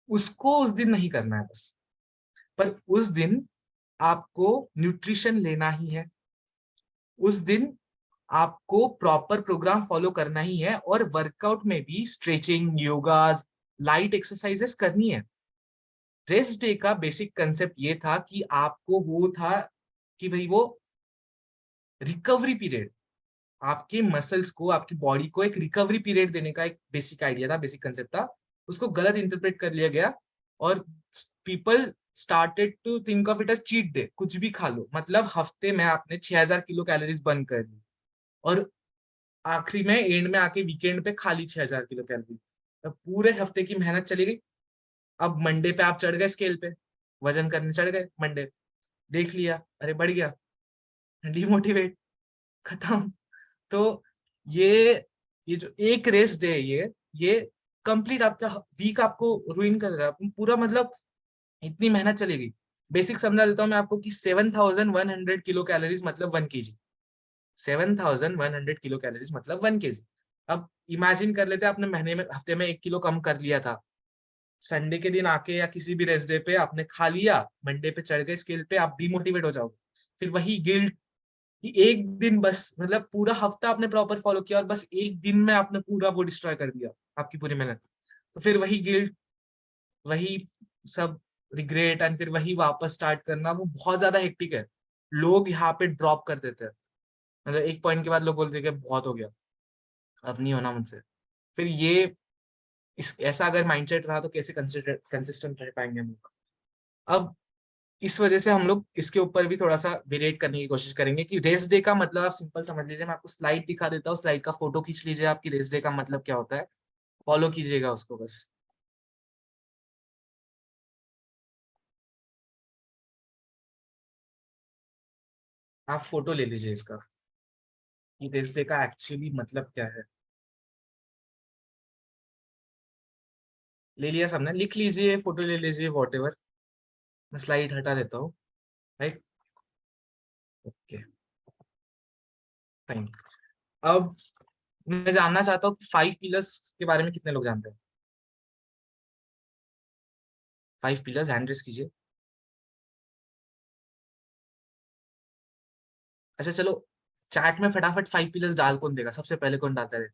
उसको उस दिन नहीं करना है बस, पर उस दिन आपको न्यूट्रिशन लेना ही है, उस दिन आपको प्रॉपर प्रोग्राम फॉलो करना ही है, और वर्कआउट में भी स्ट्रेचिंग, योगाज, लाइट एक्सरसाइजेस करनी है। रेस्ट डे का बेसिक कंसेप्ट ये था कि आपको वो था कि भाई वो रिकवरी पीरियड, आपके मसल्स को, आपकी बॉडी को एक रिकवरी पीरियड देने का एक बेसिक आइडिया था, बेसिक कंसेप्ट था। उसको गलत इंटरप्रेट कर लिया गया और people started to think of it as cheat day. कुछ भी खा लो, मतलब हफ्ते में आपने 6000 किलो कैलोरीज बर्न कर ली और आखिरी में एंड में आके वीकेंड पे खाली 6000 किलो कैलोरी। पूरे हफ्ते की मेहनत चली गई। अब मंडे पे आप चढ़ गए स्केल पे, वजन करने चढ़ गए, मंडे देख लिया अरे बढ़ गया, डिमोटिवेट, खत्म। तो ये जो एक रेस डे है ये कंप्लीट आपका वीक आपको रुइन कर रहा है पूरा। मतलब इतनी मेहनत चलेगी। बेसिक समझा देता हूँ मैं आपको कि 7100 किलो कैलोरीज मतलब 1 kg। 7100 किलो कैलोरीज मतलब 1 kg। अब इमेजिन कर लेते हैं आपने महीने में, हफ्ते में 1 किलो कम कर लिया था, संडे के दिन आके या किसी भी रेस्ट डे पे आपने खा लिया, मंडे पे चढ़ गए स्केल पे, आप डिमोटिवेट हो जाओगे। फिर वही गिल्ट कि एक दिन बस, मतलब पूरा हफ्ता आपने प्रॉपर फॉलो किया और बस एक दिन में आपने पूरा वो डिस्ट्रॉय कर दिया, आपकी पूरी मेहनत। तो फिर वही गिल्ट, वही सब रिग्रेट, एंड फिर वही वापस स्टार्ट करना, वो बहुत ज्यादा हेक्टिक है। लोग यहाँ पे ड्रॉप कर देते हैं, मतलब एक पॉइंट के बाद लोग बोलते हैं कि बहुत हो गया, अब नहीं होना मुझसे। फिर ये ऐसा अगर माइंडसेट रहा तो कैसे कंसिस्टेंट रह पाएंगे हम लोग। अब इस वजह से हम लोग इसके ऊपर भी थोड़ा सा वेरिएट करने की कोशिश करेंगे कि रेस्ट डे का मतलब आप सिंपल समझ लीजिए। मैं आपको स्लाइड दिखा देता हूँ, स्लाइड का फोटो खींच लीजिए, आपकी रेस्ट डे का मतलब क्या होता है, फॉलो कीजिएगा उसको बस। आप फोटो ले लीजिए इसका कि रेस्ट डे का एक्चुअली मतलब क्या है। ले लिया सबने, लिख लीजिए, फोटो ले लीजिए, वॉट एवर। मैं स्लाइड हटा देता हूँ, राइट, ओके, फाइन। अब मैं जानना चाहता हूँ कि 5 पिलर्स के बारे में कितने लोग जानते हैं। 5 पिलर्स हैंड रेस कीजिए। अच्छा चलो, चैट में फटाफट 5 पिलर्स डाल कौन देगा, सबसे पहले कौन डालता है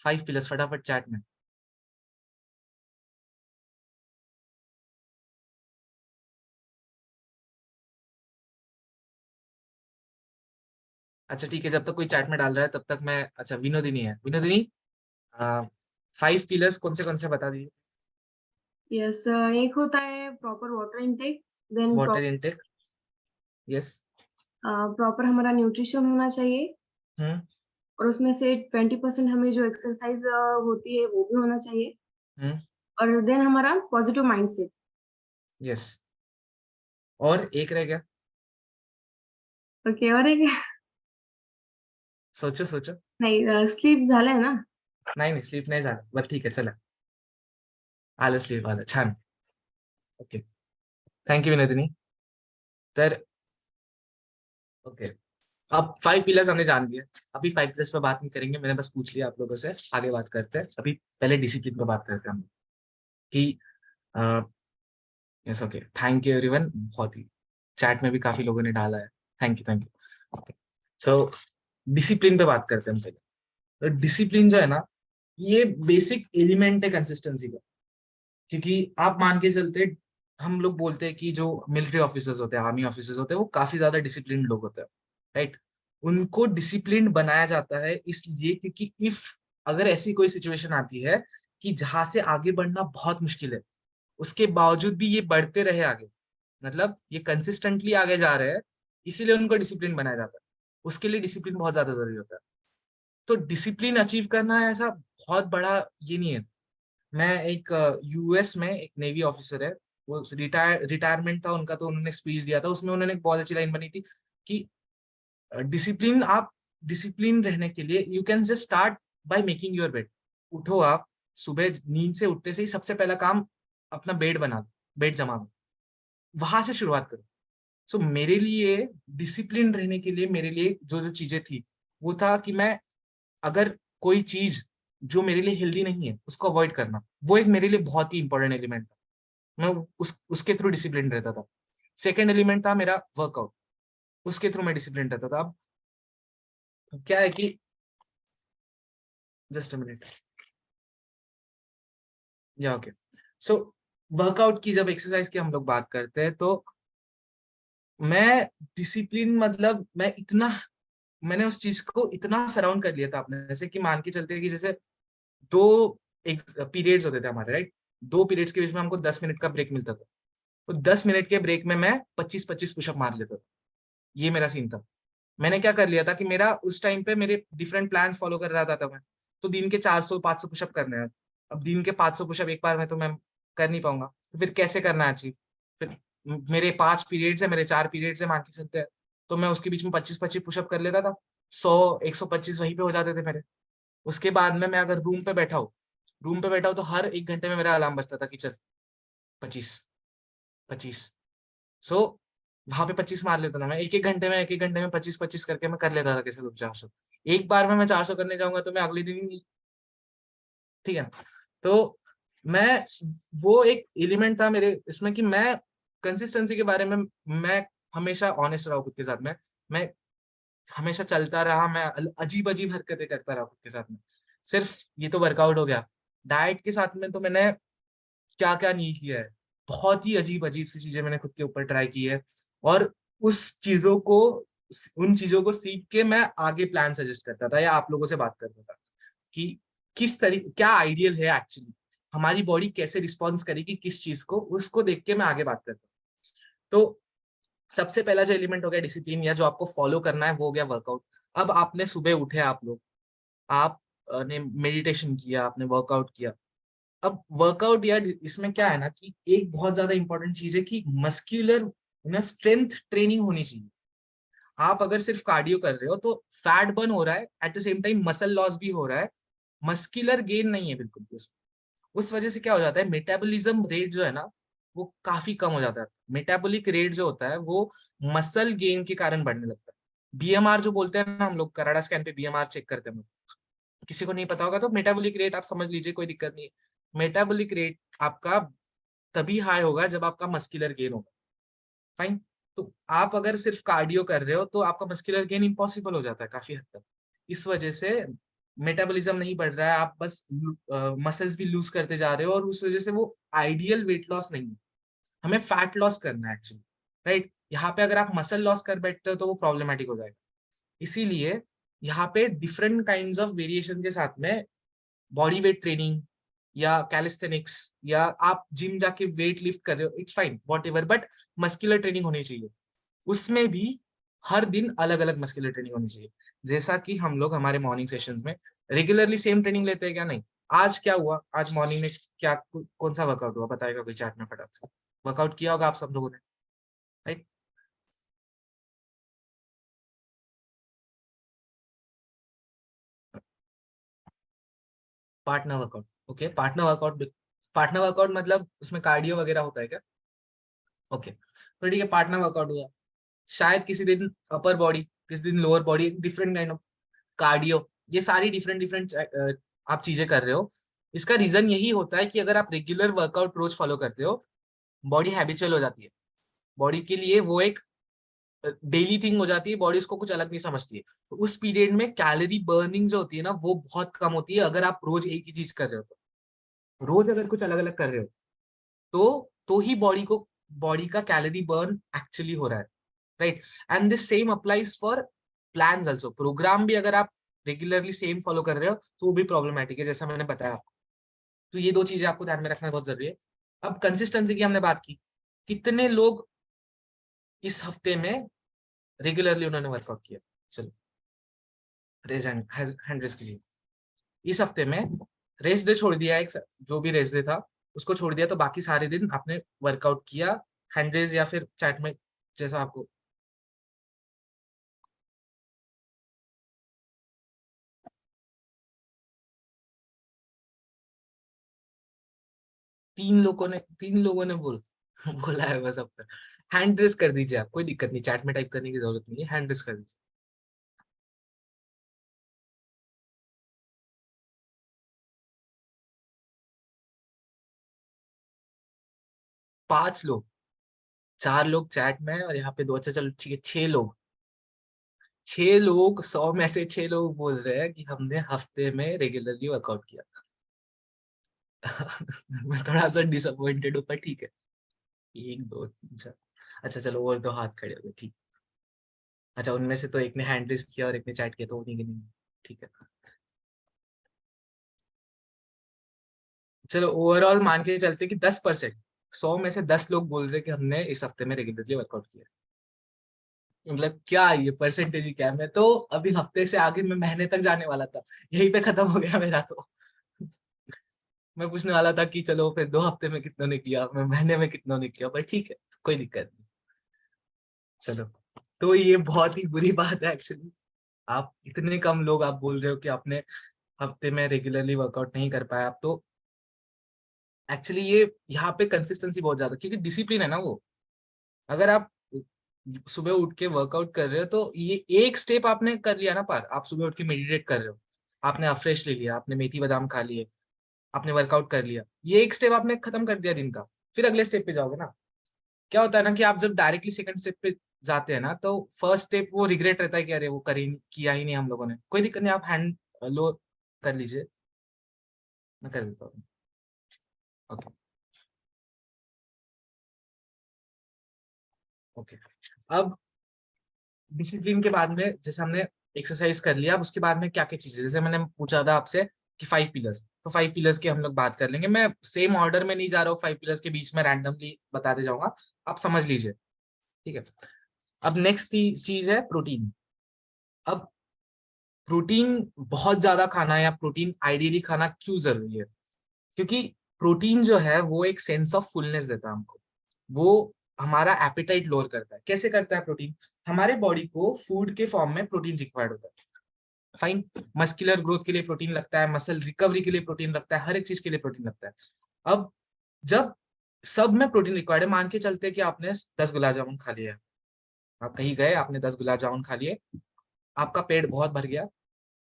5 पिलर्स फटाफट चैट में। अच्छा ठीक है, जब तक कोई चैट में डाल रहा है तब तक मैं, अच्छा विनोदिनी है, विनोदिनी 5 पिलर्स कौन से बता दीजिए। यस, एक होता है proper water intake, then water intake, yes. Proper हमारा न्यूट्रिशन होना चाहिए, हम्म और उसमें से 20% हमें जो एक्सरसाइज होती है वो भी होना चाहिए, हम्म और देन हमारा पॉजिटिव माइंडसेट। यस, और एक रह गया, ओके, और एक सोचो सोचो। नाही, स्लीप झालंय ना. नाही नाही, स्लीप नाही झालं, बरं ठीक आहे चला, आलं स्लीप आलं, छान, ओके, थँक्यू विनोदिनी। तर ओके, अब 5 पिलर्स हमने जान लिए। अभी 5 पिलर्स पे बात नहीं करेंगे, मैंने बस पूछ लिया आप लोगों से, आगे बात करते हैं। अभी पहले डिसिप्लिन पे बात करते हैं हम कि yes, okay, thank you everyone, बहुत ही चैट में भी काफी लोगों ने डाला है, थैंक यू। सो डिसिप्लिन पे बात करते हैं हम पहले। तो डिसिप्लिन जो है ना, ये बेसिक एलिमेंट है कंसिस्टेंसी का। क्योंकि आप मान के चलते, हम लोग बोलते हैं कि जो मिलिट्री ऑफिसर्स होते हैं, आर्मी ऑफिसर्स होते हैं, वो काफी ज्यादा डिसिप्लिन लोग होते हैं, राइट। उनको डिसिप्लिन बनाया जाता है इसलिए क्योंकि इफ अगर ऐसी कोई सिचुएशन आती है कि जहां से आगे बढ़ना बहुत मुश्किल है, उसके बावजूद भी ये बढ़ते रहे आगे, मतलब ये कंसिस्टेंटली आगे जा रहे हैं, इसीलिए उनको डिसिप्लिन बनाया जाता है। उसके लिए डिसिप्लिन बहुत ज्यादा जरूरी होता है। तो डिसिप्लिन अचीव करना ऐसा बहुत बड़ा ये नहीं है। मैं एक यूएस में एक नेवी ऑफिसर है, वो रिटायरमेंट था उनका, तो उन्होंने स्पीच दिया था, उसमें उन्होंने एक बहुत अच्छी लाइन बनी थी कि डिसिप्लिन, आप डिसिप्लिन रहने के लिए you can just start by making your bed. उठो आप, सुबह नींद से उठते से ही सबसे पहला काम अपना बेड बना दो, बेड जमा दो, वहां से शुरुआत करो। सो मेरे लिए डिसिप्लिन रहने के लिए, मेरे लिए जो जो चीजें थी वो था कि मैं अगर कोई चीज जो मेरे लिए हेल्दी नहीं है उसको अवॉइड करना, वो एक मेरे लिए बहुत ही इंपॉर्टेंट एलिमेंट था। मैं उसके थ्रू डिसिप्लिन रहता था। सेकेंड एलिमेंट था मेरा वर्कआउट, उसके थ्रू मैं डिसिप्लिन रहता था। अब क्या है कि जस्ट अ मिनट, या ओके। सो वर्कआउट की जब एक्सरसाइज की हम लोग बात करते हैं तो मैं डिसिप्लिन मतलब मैंने उस चीज को इतना सराउंड कर लिया था अपने, जैसे कि मान के चलते हैं कि जैसे दो एक पीरियड्स होते थे हमारे, राइट। 2 पीरियड्स के बीच में हमको 10 मिनट का ब्रेक मिलता था, तो 10 मिनट के ब्रेक में मैं 25-25 पुशअप मार लेता था। ये मेरा सीन था। मैंने क्या कर लिया था कि मेरा उस टाइम पे मेरे डिफरेंट प्लान फॉलो कर रहा था मैं। तो दिन के 400-500 पुशअप करने हैं। अब दिन के 500 पुशअप एक बार में तो मैं कर नहीं पाऊंगा, तो फिर कैसे करना है अचीव। फिर मेरे 5 पीरियड्स है, मेरे 4 पीरियड्स है मान के चलते हैं, तो मैं उसके बीच में 25-25 पुशअप कर लेता था। 100-125 वहीं पे हो जाते थे मेरे। उसके बाद में मैं अगर रूम पे बैठा हूँ तो हर 1 घंटे में मेरा अलार्म बजता था कि चल 25-25। सो वहां पे 25 मार लेता था मैं। एक एक घंटे में 25-25 करके मैं कर लेता था कैसे तो 400। एक बार में मैं 400 करने जाऊंगा तो मैं अगले दिन ही, ठीक है ना। तो मैं, वो एक एलिमेंट था मेरे इसमें कि मैं कंसिस्टेंसी के बारे में मैं हमेशा ऑनेस्ट रहा खुद के साथ में। मैं हमेशा चलता रहा, मैं अजीब अजीब हरकतें करता रहा खुद के साथ में। सिर्फ ये तो वर्कआउट हो गया। डाइट के साथ में तो मैंने क्या क्या नहीं किया है। बहुत ही अजीब अजीब सी चीजें मैंने खुद के ऊपर ट्राई की है, और उस चीजों को उन चीजों को सीख के मैं आगे प्लान सजेस्ट करता था या आप लोगों से बात करता था कि किस तरीके, क्या आइडियल है एक्चुअली, हमारी बॉडी कैसे रिस्पॉन्स करेगी किस चीज को, उसको देख के मैं आगे बात करता हूँ। तो सबसे पहला जो एलिमेंट हो गया डिसिप्लिन, या जो आपको फॉलो करना है, वो हो गया वर्कआउट। अब आपने सुबह उठे, आप लोग, आप ने मेडिटेशन किया, आपने वर्कआउट किया। अब वर्कआउट या इसमें क्या है ना कि एक बहुत ज्यादा इंपॉर्टेंट चीज है कि मस्क्यूलर ना स्ट्रेंथ ट्रेनिंग होनी चाहिए। आप अगर सिर्फ कार्डियो कर रहे हो तो फैट बर्न हो रहा है, at the same time muscle loss भी हो रहा है, मस्क्यूलर गेन नहीं है बिल्कुल भी उसमें। उस वजह से क्या हो जाता है, मेटाबॉलिज्म रेट जो है ना वो काफी कम हो जाता है। मेटाबॉलिक रेट जो होता है वो मसल गेन के कारण बढ़ने लगता है। बीएमआर जो बोलते हैं ना हम लोग, कराडा स्कैन पे बीएमआर चेक करते हैं, किसी को नहीं पता होगा तो मेटाबॉलिक रेट आप समझ लीजिए, कोई दिक्कत नहीं है। मेटाबॉलिक रेट आपका तभी हाई होगा जब आपका मस्कुलर गेन होगा, फाइन। तो आप अगर सिर्फ कार्डियो कर रहे हो तो आपका मस्कुलर गेन इम्पॉसिबल हो जाता है काफी हद तक। इस वजह से मेटाबॉलिज्म नहीं बढ़ रहा है, आप बस मसल्स भी लूज करते जा रहे हो, और उस वजह से वो आइडियल वेट लॉस नहीं है। हमें फैट लॉस करना है एक्चुअली, राइट। यहाँ पे अगर आप मसल लॉस कर बैठते हो तो वो प्रॉब्लमेटिक हो जाएगा। इसीलिए यहाँ पे डिफरेंट काइंड ऑफ वेरिएशन के साथ में बॉडी वेट ट्रेनिंग या कैलिस्थेनिक्स, या आप जिम जाके वेट लिफ्ट कर रहे हो, it's fine what ever, but muscular training होनी चाहिए। उसमें भी हर दिन अलग अलग मस्कुलर ट्रेनिंग होनी चाहिए। जैसा कि हम लोग हमारे मॉर्निंग सेशंस में रेगुलरली सेम ट्रेनिंग लेते हैं क्या? नहीं। आज क्या हुआ, आज मॉर्निंग में क्या कौन सा वर्कआउट हुआ बताएगा कोई चैट में फटाक से? वर्कआउट किया होगा आप सब लोगों ने, right. Partner workout, okay. Partner workout मतलब उसमें कार्डियो वगैरह होता है क्या? ओके, तो ठीक है, पार्टनर वर्कआउट हुआ। शायद किसी दिन अपर बॉडी, किसी दिन lower body, different kind of cardio. ये सारी डिफरेंट डिफरेंट आप चीजें कर रहे हो। इसका रीजन यही होता है कि अगर आप रेगुलर वर्कआउट रोज फॉलो करते हो, बॉडी हैबिचुअल हो जाती है। बॉडी के लिए वो एक डेली थिंग हो जाती है, बॉडी उसको कुछ अलग नहीं समझती है। तो उस पीरियड में कैलोरी बर्निंग जो होती है ना वो बहुत कम होती है, अगर आप रोज एक ही चीज कर रहे हो तो। रोज अगर कुछ अलग अलग कर रहे हो तो ही बॉडी का कैलोरी बर्न एक्चुअली हो रहा है, right. And this same applies for plans also. Programme भी अगर आप रेगुलरली सेम फॉलो कर रहे हो तो वो भी प्रॉब्लमेटिक है, जैसा मैंने बताया आपको। तो ये 2 चीजें आपको ध्यान में रखना बहुत जरूरी है। अब कंसिस्टेंसी की हमने बात की, कितने लोग इस हफ्ते में रेगुलरली उन्होंने वर्कआउट किया? चलो रेज हैंड रेज कीजिए। इस हफ्ते में रेस डे छोड़ दिया, एक जो भी रेस डे था उसको छोड़ दिया, तो बाकी सारे दिन आपने वर्कआउट किया। हैंड रेज या फिर चैट में जैसा आपको। तीन लोगों ने बोला है बस अब तक। हैंड रेस कर दीजिए आप, कोई दिक्कत नहीं, चैट में टाइप करने की जरूरत नहीं है, हैंड रेस कर दीजिए। 5 लोग, 4 लोग चैट में और यहाँ पे 2, अच्छा चलो ठीक है 6 लोग, 6 लोग 100 में से 6 लोग बोल रहे हैं कि हमने हफ्ते में रेगुलरली वर्कआउट किया। मैं थोड़ा सा डिसअपॉइंटेड हूँ पर ठीक है। 1 2 3 4, अच्छा चलो और 2 हाथ खड़े हो गए, ठीक। अच्छा उनमें से तो एक ने हैंड रेस किया और एक ने चैट किया, तो उन्हीं के नहीं, ठीक है। चलो ओवरऑल मान के चलते कि 10%, 100 में से 10 लोग बोल रहे कि हमने इस हफ्ते में रेगुलरली वर्कआउट किया। मतलब क्या ये परसेंटेज ही क्या है, मैं तो अभी हफ्ते से आगे मैं महीने तक जाने वाला था, यहीं पे खत्म हो गया मेरा तो। मैं पूछने वाला था कि चलो फिर 2 हफ्ते में कितनों ने किया, मैं महीने में कितनों ने किया, पर ठीक है कोई दिक्कत नहीं। चलो तो ये बहुत ही बुरी बात है एक्चुअली, आप इतने कम लोग आप बोल रहे हो कि आपने हफ्ते में रेगुलरली वर्कआउट नहीं कर पाया। आप तो एक्चुअली ये यहाँ पे कंसिस्टेंसी बहुत ज्यादा, क्योंकि डिसिप्लिन है ना वो। अगर आप सुबह उठ के वर्कआउट कर रहे हो तो ये एक स्टेप आपने कर लिया ना पार, आप सुबह उठ के मेडिटेट कर रहे हो, आपने अफ्रेश ले लिया, आपने मेथी बादाम खा लिए, आपने वर्कआउट कर लिया, ये एक स्टेप आपने खत्म कर दिया दिन का, फिर अगले स्टेप पे जाओगे ना। क्या होता है ना कि आप जब डायरेक्टली सेकंड स्टेप पे जाते हैं ना, तो फर्स्ट स्टेप वो रिग्रेट रहता है कि अरे वो किया ही नहीं हम लोगों ने। कोई दिक्कत नहीं, आप हैंड लो कर लीजिए, मैं कर देता हूँ। Okay okay. अब डिसिप्लिन के बाद में जैसे हमने एक्सरसाइज कर लिया, अब उसके बाद में क्या क्या चीजें, जैसे मैंने पूछा था आपसे कि 5 पिलर्स, तो 5 पिलर्स के हम लोग बात कर लेंगे। मैं सेम ऑर्डर में नहीं जा रहा हूँ, 5 पिलर्स के बीच में रैंडमली बताते जाऊंगा, आप समझ लीजिए, ठीक है। अब नेक्स्ट चीज है प्रोटीन। अब प्रोटीन बहुत ज्यादा खाना या प्रोटीन आइडियली खाना क्यों जरूरी है? क्योंकि प्रोटीन जो है वो एक सेंस ऑफ फुलनेस देता है हमको, वो हमारा एपेटाइट लोअर करता है। कैसे करता है प्रोटीन? हमारे बॉडी को फूड के फॉर्म में प्रोटीन रिक्वायर्ड होता है, फाइन। मस्कुलर ग्रोथ के लिए प्रोटीन लगता है, मसल रिकवरी के लिए प्रोटीन लगता है, हर एक चीज के लिए प्रोटीन लगता है। अब जब सब में प्रोटीन रिक्वायर्ड है, मान के चलते कि आपने 10 गुलाब जामुन खा लिया, आप कहीं गए, आपने 10 गुलाब जामुन खा लिए, आपका पेट बहुत भर गया,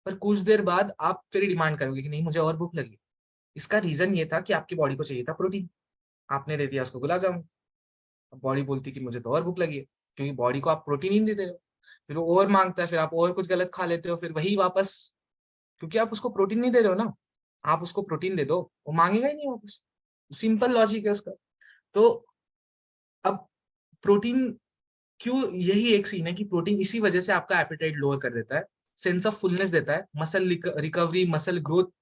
पर कुछ देर बाद आप फिर डिमांड करोगे कि नहीं मुझे और भूख लगी। इसका रीजन ये था कि आपकी बॉडी को चाहिए था प्रोटीन, आपने दे दिया उसको गुलाब जामुन, बॉडी बोलती कि मुझे तो और भूख लगी है, क्योंकि बॉडी को आप प्रोटीन ही नहीं दे रहे हो। फिर वो और मांगता है, फिर आप और कुछ गलत खा लेते हो, फिर वही वापस, क्योंकि आप उसको प्रोटीन नहीं दे रहे हो ना। आप उसको प्रोटीन दे दो, वो मांगेगा ही नहीं वापस, सिंपल लॉजिक है उसका। तो अब प्रोटीन क्यों, यही एक सीन है कि प्रोटीन इसी वजह से आपका एपेटाइट लोअर कर देता है, सेंस ऑफ फुलनेस देता है, मसल रिकवरी, मसल ग्रोथ,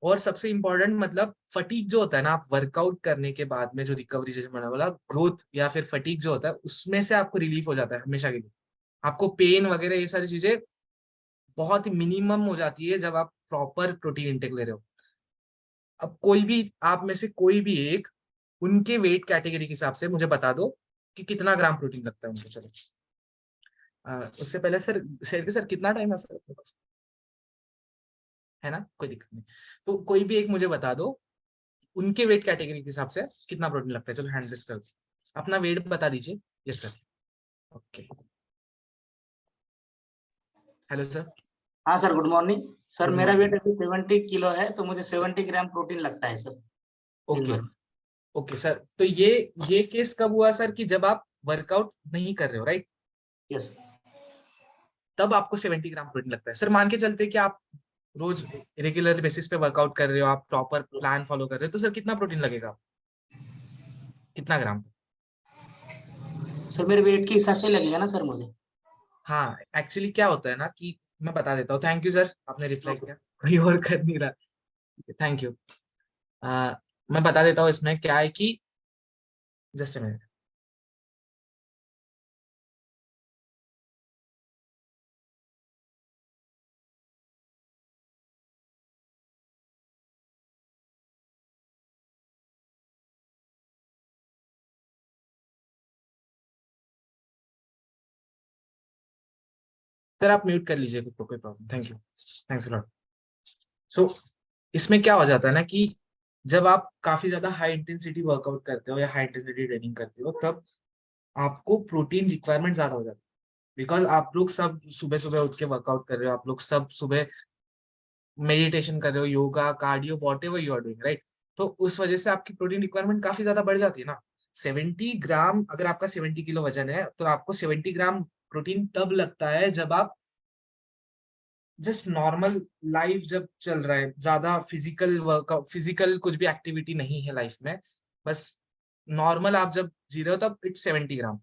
और सबसे इंपॉर्टेंट मतलब फटीग जो होता है ना, आप वर्कआउट करने के बाद में जो रिकवरी, जैसे मैंने बोला ग्रोथ या फिर फटीग जो होता है, उसमें से आपको रिलीफ हो जाता है हमेशा के लिए। आपको पेन वगैरह ये सारी चीजें बहुत ही मिनिमम हो जाती है जब आप प्रॉपर प्रोटीन इंटेक ले रहे हो। अब कोई भी आप में से कोई भी एक उनके वेट कैटेगरी के हिसाब से मुझे बता दो कि कितना ग्राम प्रोटीन लगता है उनको। चलो उससे पहले सर शेर के सर कितना टाइम है सर अपने पास? है ना, कोई दिक्कत नहीं। तो कोई भी एक मुझे बता दो उनके वेट कैटेगरी के हिसाब से कितना प्रोटीन लगता है। चलो हैंड रेस कर दो, अपना वेट बता दीजिए। Yes sir. Okay, hello sir. हाँ sir, good morning sir. Good मेरा मॉर्निंग वेट सर। अभी 70 किलो है, तो मुझे 70 ग्राम प्रोटीन लगता है सर दिन ओके भर। ओके सर, तो ये केस कब हुआ सर कि जब आप वर्कआउट नहीं कर रहे हो, राइट? यस तब आपको 70 ग्राम प्रोटीन लगता है। सर मान के चलते कि आप रोज रेगुलर बेसिस पे वर्कआउट कर रहे हो, आप प्रॉपर प्लान फॉलो कर रहे हो, तो सर कितना प्रोटीन लगेगा, कितना ग्राम? सर, मेरे वेट के हिसाब से लगेगा ना सर मुझे। हाँ एक्चुअली क्या होता है ना कि मैं बता देता हूँ। थैंक यू सर, आपने रिप्लाई ओके। किया, कोई और कर नहीं रहा। Thank you. मैं बता देता हूँ इसमें क्या है कि, जस्ट अ मिनट। सर आप म्यूट कर लीजिए खुद को, कोई problem, thank you, thanks lot. So इसमें क्या हो जाता है ना कि जब आप काफी ज्यादा हाई इंटेंसिटी वर्कआउट करते हो या हाई इंटेंसिटी ट्रेनिंग करते हो, तब आपको प्रोटीन रिक्वायरमेंट ज्यादा हो जाती है। बिकॉज आप लोग सब सुबह सुबह उठ के वर्कआउट कर रहे हो, आप लोग सब सुबह मेडिटेशन कर रहे हो, yoga, cardio, whatever you are doing, right? तो उस वजह से आपकी प्रोटीन रिक्वायरमेंट काफी ज्यादा बढ़ जाती है ना। 70 ग्राम, अगर आपका 70 किलो वजन है तो आपको 70 ग्राम प्रोटीन तब लगता है जब आप जस्ट नॉर्मल लाइफ जब चल रहा है, ज्यादा फिजिकल वर्कआउट, फिजिकल कुछ भी एक्टिविटी नहीं है लाइफ में, बस नॉर्मल आप जब जी रहे हो तब इट्स 70 ग्राम।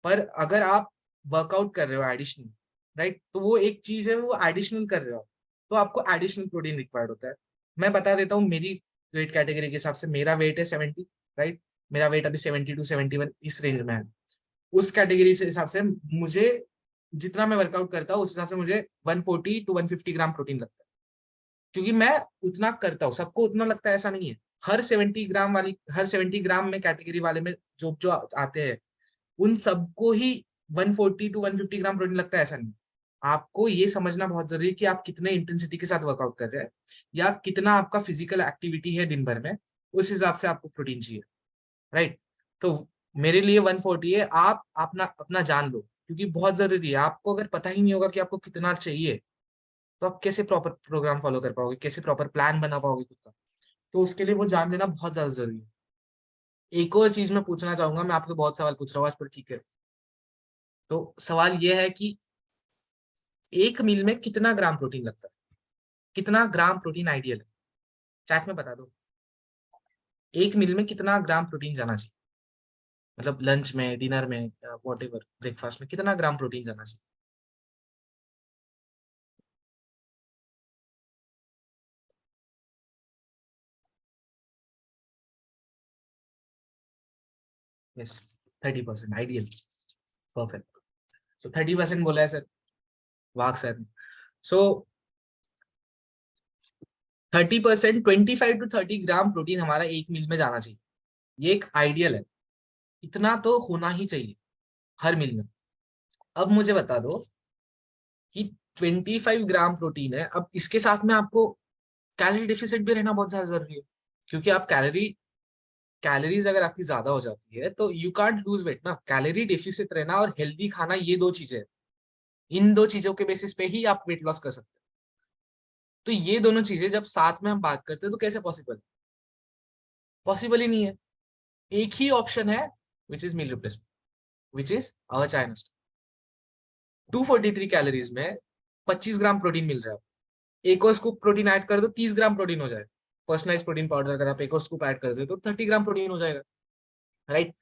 पर अगर आप वर्कआउट कर रहे हो एडिशनल, राइट, तो वो एक चीज है, वो एडिशनल कर रहे हो तो आपको एडिशनल प्रोटीन रिक्वायर्ड होता है। मैं बता देता हूँ मेरी वेट कैटेगरी के हिसाब से, मेरा वेट है 70, राइट, मेरा वेट अभी 72 71 इस रेंज में है। उस कैटेगरी से हिसाब से मुझे जितना मैं वर्कआउट करता हूँ उस हिसाब से मुझे 140 टू 150 ग्राम प्रोटीन लगता है, क्योंकि मैं उतना करता हूँ। सबको उतना लगता है ऐसा नहीं है। हर 70 ग्राम में कैटेगरी वाले में जो जो आते हैं उन सबको ही 140 टू 150 ग्राम प्रोटीन लगता है, ऐसा नहीं। आपको ये समझना बहुत जरूरी है कि आप कितने इंटेंसिटी के साथ वर्कआउट कर रहे हैं या कितना आपका फिजिकल एक्टिविटी है दिन भर में, उस हिसाब से आपको प्रोटीन चाहिए, राइट। तो मेरे लिए 140 है। आप अपना अपना जान लो, क्योंकि बहुत जरूरी है। आपको अगर पता ही नहीं होगा कि आपको कितना चाहिए तो आप कैसे प्रॉपर प्रोग्राम फॉलो कर पाओगे, कैसे प्रॉपर प्लान बना पाओगे खुद का। तो उसके लिए वो जान लेना बहुत ज्यादा जरूरी है। एक और चीज मैं पूछना चाहूंगा, मैं आपको बहुत सवाल पूछ रहा हूँ आज, पर ठीक है। तो सवाल ये है कि एक मील में कितना ग्राम प्रोटीन लगता है, कितना ग्राम प्रोटीन आइडियल है? चैट में बता दो, एक मील में कितना ग्राम प्रोटीन जाना चाहिए, मतलब लंच में, डिनर में, वॉट एवर, ब्रेकफास्ट में कितना ग्राम प्रोटीन जाना चाहिए? Yes, 30% ideal, perfect. सो 30% बोला है sir, walk sir. So 30%, 25 to 30 gram protein हमारा एक मील में जाना चाहिए। ये एक आइडियल है, इतना तो होना ही चाहिए हर मील में। अब मुझे बता दो कि 25 ग्राम प्रोटीन है, अब इसके साथ में आपको कैलोरी डेफिसिट भी रहना बहुत ज्यादा जरूरी है, क्योंकि आप कैलोरीज अगर आपकी ज्यादा हो जाती है तो यू कांट लूज वेट ना। कैलोरी डेफिसिट रहना और हेल्दी खाना, ये दो चीजें, इन दो चीजों के बेसिस पे ही आप वेट लॉस कर सकते हैं। तो ये दोनों चीजें जब साथ में हम बात करते हैं तो कैसे पॉसिबल? पॉसिबल ही नहीं है। एक ही ऑप्शन है which is meal replacement, which is our China style. 243 calories में 25 ग्राम प्रोटीन मिल रहा है। एक और स्कूप प्रोटीन ऐड कर दो, 30 ग्राम प्रोटीन हो जाएगा। पर्सनलाइज प्रोटीन पाउडर अगर आप एक और स्कूप ऐड कर दे तो 30 ग्राम प्रोटीन हो जाएगा, राइट।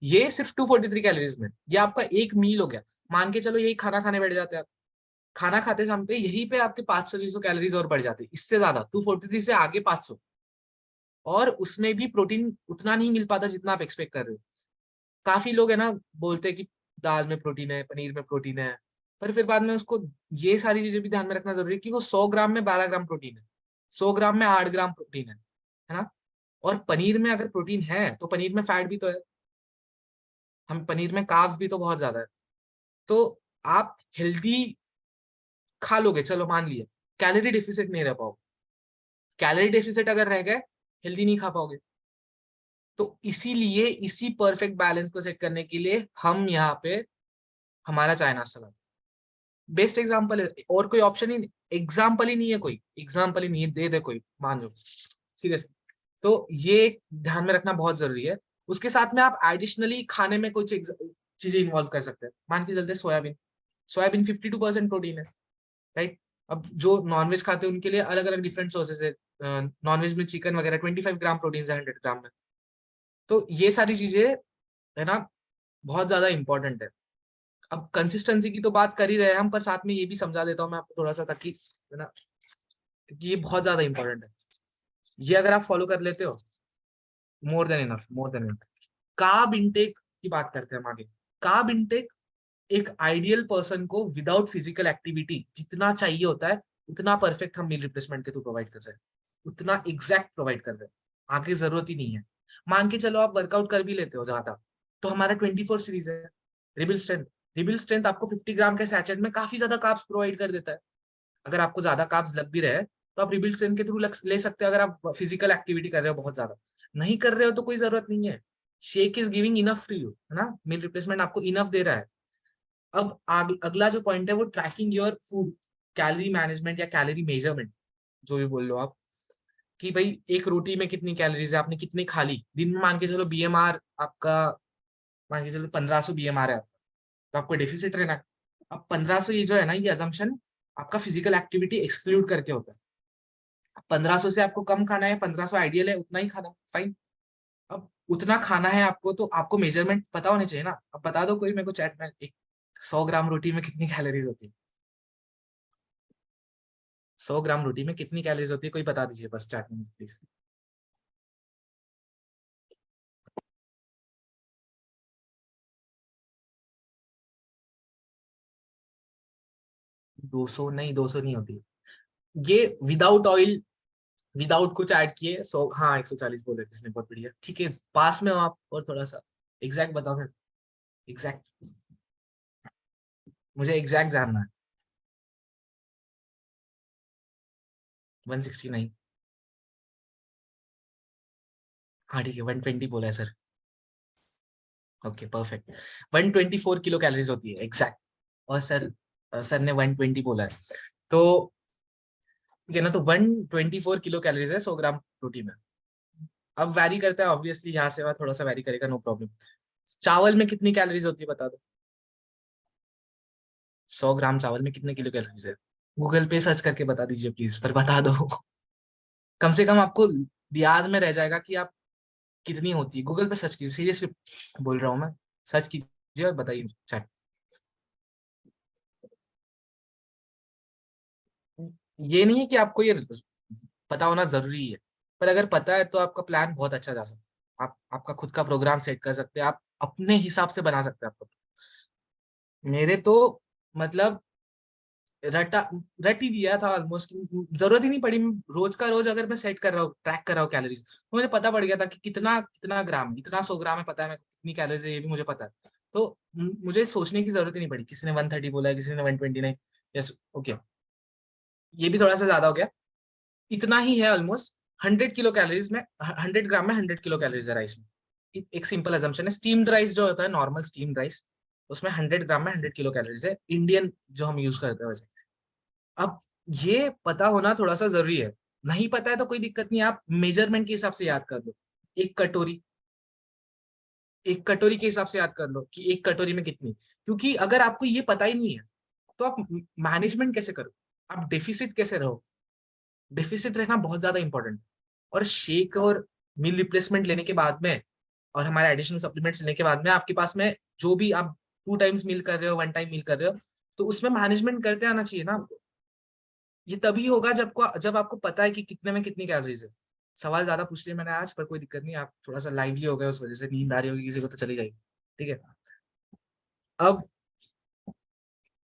ये सिर्फ 243 कैलोरीज में, ये आपका एक मील हो गया। मान के चलो यही खाना खाने बैठ जाते हैं आप, खाना खाते समय पे यहीं पे आपके 500-600 कैलोरीज और बढ़ जाती है, इससे ज्यादा 243 से आगे 500, और उसमें भी प्रोटीन उतना नहीं मिल पाता जितना आप एक्सपेक्ट कर रहे हो। काफी लोग है ना बोलते हैं कि दाल में प्रोटीन है, पनीर में प्रोटीन है, पर फिर बाद में उसको ये सारी चीजें भी ध्यान में रखना जरूरी है कि वो 100 ग्राम में 12 ग्राम प्रोटीन है, 100 ग्राम में 8 ग्राम प्रोटीन है ना। और पनीर में अगर प्रोटीन है तो पनीर में फैट भी तो है, हम पनीर में कार्ब्स भी तो बहुत ज्यादा है। तो आप हेल्दी खा लोगे, चलो मान लिया, कैलोरी डेफिसिट नहीं रह पाओगे। कैलोरी डेफिसिट अगर रह गए, हेल्दी नहीं खा पाओगे। तो इसीलिए इसी परफेक्ट बैलेंस को सेट करने के लिए हम यहाँ पे हमारा चाय नाश्ता लाते हैं। बेस्ट एग्जाम्पल है, और कोई ऑप्शन ही नहीं, एग्जाम्पल ही नहीं है, कोई एग्जाम्पल ही नहीं है, दे दे कोई, मान लो सीरियसली। तो ये ध्यान में रखना बहुत जरूरी है। उसके साथ में आप एडिशनली खाने में कुछ चीजें इन्वॉल्व कर सकते हैं। मान के चलते सोयाबीन, सोयाबीन 52% प्रोटीन है, राइट। अब जो नॉनवेज खाते हैं उनके लिए अलग अलग डिफरेंट सोर्सेज है। नॉनवेज में चिकन वगैरह 25 ग्राम प्रोटीन है 100 ग्राम में। तो ये सारी चीजें है ना बहुत ज्यादा इंपॉर्टेंट है। अब कंसिस्टेंसी की तो बात कर ही रहे हैं हम, पर साथ में ये भी समझा देता हूँ मैं आपको थोड़ा सा, ताकि है ना, ये बहुत ज्यादा इंपॉर्टेंट है। ये अगर आप फॉलो कर लेते हो, more than enough, more than enough. Carb intake की बात करते हैं हम आगे। कार्ब इनटेक एक आइडियल पर्सन को विदाउट फिजिकल एक्टिविटी जितना चाहिए होता है उतना परफेक्ट हम मील रिप्लेसमेंट के थ्रू प्रोवाइड कर रहे हैं, उतना एग्जैक्ट प्रोवाइड कर रहे हैं, आगे जरूरत ही नहीं है। मान के चलो आप वर्कआउट कर भी लेते हो ज्यादा, तो हमारा 24 सीरीज है रिबिल स्ट्रेंथ। रिबिल स्ट्रेंथ आपको 50 ग्राम के सैचेट में काफी ज्यादा कार्ब्स प्रोवाइड कर देता है। अगर आपको ज्यादा कार्ब्स लग भी रहे तो आप रिबिल स्ट्रेंथ के थ्रू ले सकते हैं, अगर आप फिजिकल एक्टिविटी कर रहे हो बहुत ज्यादा। नहीं कर रहे हो तो कोई जरूरत नहीं है, shake is giving enough to you, है ना, मील रिप्लेसमेंट आपको इनफ दे रहा है। अब अगला जो पॉइंट है वो trekking your food, calorie management या कैलोरी मेजरमेंट, जो भी बोल लो आप। कि भाई एक रोटी में कितनी कैलोरीज है, आपने कितनी खा ली दिन में, मान के चलो बीएमआर आपका, मान के चलो 1500 बीएमआर है आपका, तो आपको डेफिसिट रहना है। अब 1500 ये जो है ना, ये अजम्पशन आपका फिजिकल एक्टिविटी एक्सक्लूड करके होता है। 1500 से आपको कम खाना है, 1500 आइडियल है, उतना ही खाना, फाइन। अब उतना खाना है आपको, तो आपको मेजरमेंट पता होने चाहिए ना। अब बता दो कोई मेरे को चैट में, एक 100 ग्राम रोटी में कितनी कैलोरीज होती है? 100 ग्राम रोटी में कितनी कैलोरीज होती है, कोई बता दीजिए बस चैट में प्लीज। 200 नहीं, 200 नहीं होती ये, विदाउट ऑयल, विदाउट कुछ ऐड किए। सो हाँ, 140 बोले किसने, बहुत बढ़िया, ठीक है, पास में हो आप। और थोड़ा सा एग्जैक्ट बताओ फिर, एग्जैक्ट, मुझे एग्जैक्ट जानना है। 169, हाँ ठीक है, 120 बोला है sir. Okay perfect, 124 kilo calories होती है एग्जैक्ट। और सर ने 120 बोला है, तो ठीक है ना, तो 124 किलो कैलोरीज है 100 ग्राम प्रोटीन में। अब वैरी करता है ऑब्वियसली, यहाँ से वहाँ थोड़ा सा वैरी करेगा, नो प्रॉब्लम। चावल में कितनी कैलोरीज होती है बता दो, 100 ग्राम चावल में कितने किलो कैलोरीज है? गूगल पे सर्च करके बता दीजिए प्लीज, पर बता दो। कम से कम आपको याद में रह जाएगा कि आप कितनी होती है। गूगल पे सर्च कीजिए, सीरियसली बोल रहा हूँ मैं, सर्च कीजिए और बताइए चैट। ये नहीं है कि आपको ये पता होना जरूरी है, पर अगर पता है तो आपका प्लान बहुत अच्छा जा सकता है। आप आपका खुद का प्रोग्राम सेट कर सकते हैं, आप अपने हिसाब से बना सकते हैं आपको। मेरे तो मतलब रटा रट ही दिया था ऑलमोस्ट, जरूरत ही नहीं पड़ी। रोज का रोज अगर मैं सेट कर रहा हूँ, ट्रैक कर रहा हूँ कैलोरीज, तो मुझे पता पड़ गया था कि कितना कितना ग्राम, इतना 100 ग्राम है, पता है मेरे को कितनी कैलोरीज है, ये भी मुझे पता है। तो मुझे सोचने की जरूरत ही नहीं पड़ी। किसी ने 130 बोला है, किसी ने 120, नहीं, यस ओके, ये भी थोड़ा सा ज्यादा हो गया, इतना ही है ऑलमोस्ट। 100 किलो कैलोरीज में, 100 ग्राम में 100 किलो कैलोरीज है राइस में। एक सिंपल अजम्पशन है, स्टीम्ड राइस जो होता है, नॉर्मल स्टीम्ड राइस, उसमें 100 ग्राम में 100 किलो कैलोरीज है, इंडियन जो हम यूज करते हैं वैसे। अब ये पता होना थोड़ा सा जरूरी है। नहीं पता है तो कोई दिक्कत नहीं, आप मेजरमेंट के हिसाब से याद कर लो। एक कटोरी, एक कटोरी के हिसाब से याद कर लो कि एक कटोरी में कितनी। क्योंकि अगर आपको ये पता ही नहीं है तो आप मैनेजमेंट कैसे करो, आप डेफिसिट कैसे रहो? डेफिसिट रहना बहुत ज्यादा इंपॉर्टेंट। और शेक और मील रिप्लेसमेंट लेने के बाद में, और हमारे एडिशनल सप्लीमेंट्स लेने के बाद में, आपके पास में जो भी आप 2 टाइम्स मील कर रहे हो, 1 टाइम मील कर रहे हो, तो उसमें मैनेजमेंट करते आना चाहिए ना आपको। ये तभी होगा जब आपको पता है कि कितने में कितनी कैलोरीज है। सवाल ज्यादा पूछ लिया मैंने आज, पर कोई दिक्कत नहीं, आप थोड़ा सा लाइवली हो गए, उस वजह से नींद आ रही होगी किसी को तो चली जाएगी, ठीक है। अब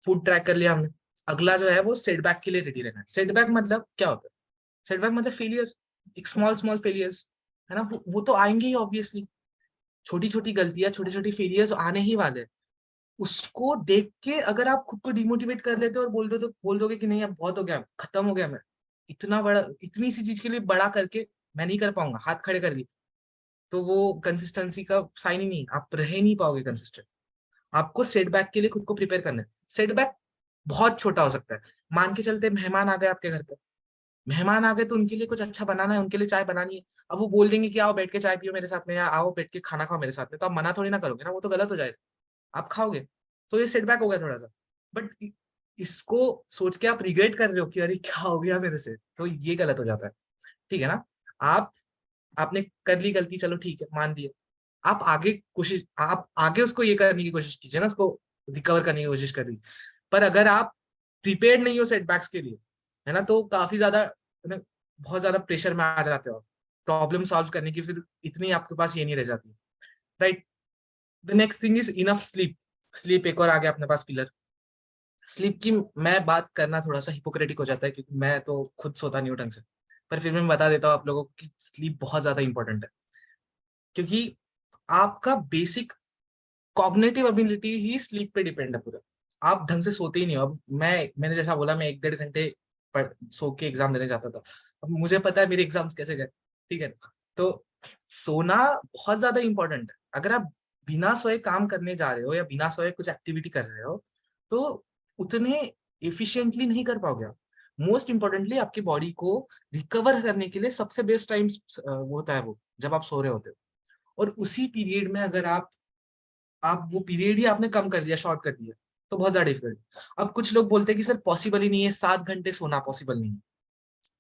फूड ट्रैक कर लिया हमने, अगला जो है वो सेटबैक के लिए रेडी रहना है। सेटबैक मतलब क्या होता है? सेटबैक मतलब फेलियर, एक स्मॉल स्मॉल फेलियर्स, है ना, वो तो आएंगे ही ऑब्वियसली। छोटी छोटी गलतियां, छोटे छोटे फेलियर्स आने ही वाले हैं। उसको देख के अगर आप खुद को डिमोटिवेट कर लेते हो और बोल दोगे कि नहीं अब बहुत हो गया, खत्म हो गया, मैं इतना बड़ा, इतनी सी चीज के लिए बड़ा करके मैं नहीं कर पाऊंगा, हाथ खड़े कर दिए, तो वो कंसिस्टेंसी का साइन ही नहीं, आप रह नहीं पाओगे कंसिस्टेंट। आपको सेटबैक के लिए खुद को प्रिपेयर करना है। सेटबैक बहुत छोटा हो सकता है। मान के चलते मेहमान आ गए आपके घर पे, मेहमान आ गए तो उनके लिए कुछ अच्छा बनाना है, उनके लिए चाय बनानी है। अब वो बोल देंगे कि आओ बैठ के चाय पियो मेरे साथ में, या आओ बैठ के खाना खाओ मेरे साथ में, तो आप मना थोड़ी ना करोगे ना, वो तो गलत हो जाएगा, आप खाओगे। तो ये सेटबैक हो गया थोड़ा सा। बट इसको सोच के आप रिग्रेट कर रहे हो कि अरे क्या हो गया मेरे से, तो ये गलत हो जाता है, ठीक है ना। आप आपने कर ली गलती, चलो ठीक है, मान लिया। आप आगे उसको ये करने की कोशिश कीजिए ना, उसको रिकवर करने की कोशिश करिए। पर अगर आप प्रिपेयर्ड नहीं हो सेटबैक्स के लिए, है ना, तो काफी ज्यादा, बहुत ज्यादा प्रेशर में आ जाते हो। प्रॉब्लम सॉल्व करने की फिर इतनी आपके पास ये नहीं रह जाती, right. The next thing is enough sleep. Sleep एक और आ गया अपने पास पिलर। स्लीप की मैं बात करना थोड़ा सा हिपोक्रेटिक हो जाता है, क्योंकि मैं तो खुद सोता नहीं हूँ ढंग से, पर फिर मैं बता देता हूँ आप लोगों को कि स्लीप बहुत ज्यादा इंपॉर्टेंट है। क्योंकि आपका बेसिक कॉग्निटिव एबिलिटी ही स्लीप पे डिपेंड है पूरा। आप ढंग से सोते ही नहीं हो। अब मैंने जैसा बोला, मैं 1-1.5 घंटे सो के एग्जाम देने जाता था। अब मुझे पता है मेरे एग्जाम्स कैसे गए, ठीक है। तो सोना बहुत ज्यादा इंपॉर्टेंट है। अगर आप बिना सोए काम करने जा रहे हो या बिना सोए कुछ एक्टिविटी कर रहे हो, तो उतने एफिशिएंटली नहीं कर पाओगे आप। मोस्ट इंपॉर्टेंटली आपकी बॉडी को रिकवर करने के लिए सबसे बेस्ट टाइम होता है वो जब आप सो रहे होते हो। और उसी पीरियड में अगर आप वो पीरियड ही आपने कम कर दिया, शॉर्ट कर दिया, तो बहुत ज्यादा डिफिकल्ट। अब कुछ लोग बोलते हैं कि सर पॉसिबल ही नहीं है, 7 घंटे सोना पॉसिबल नहीं है।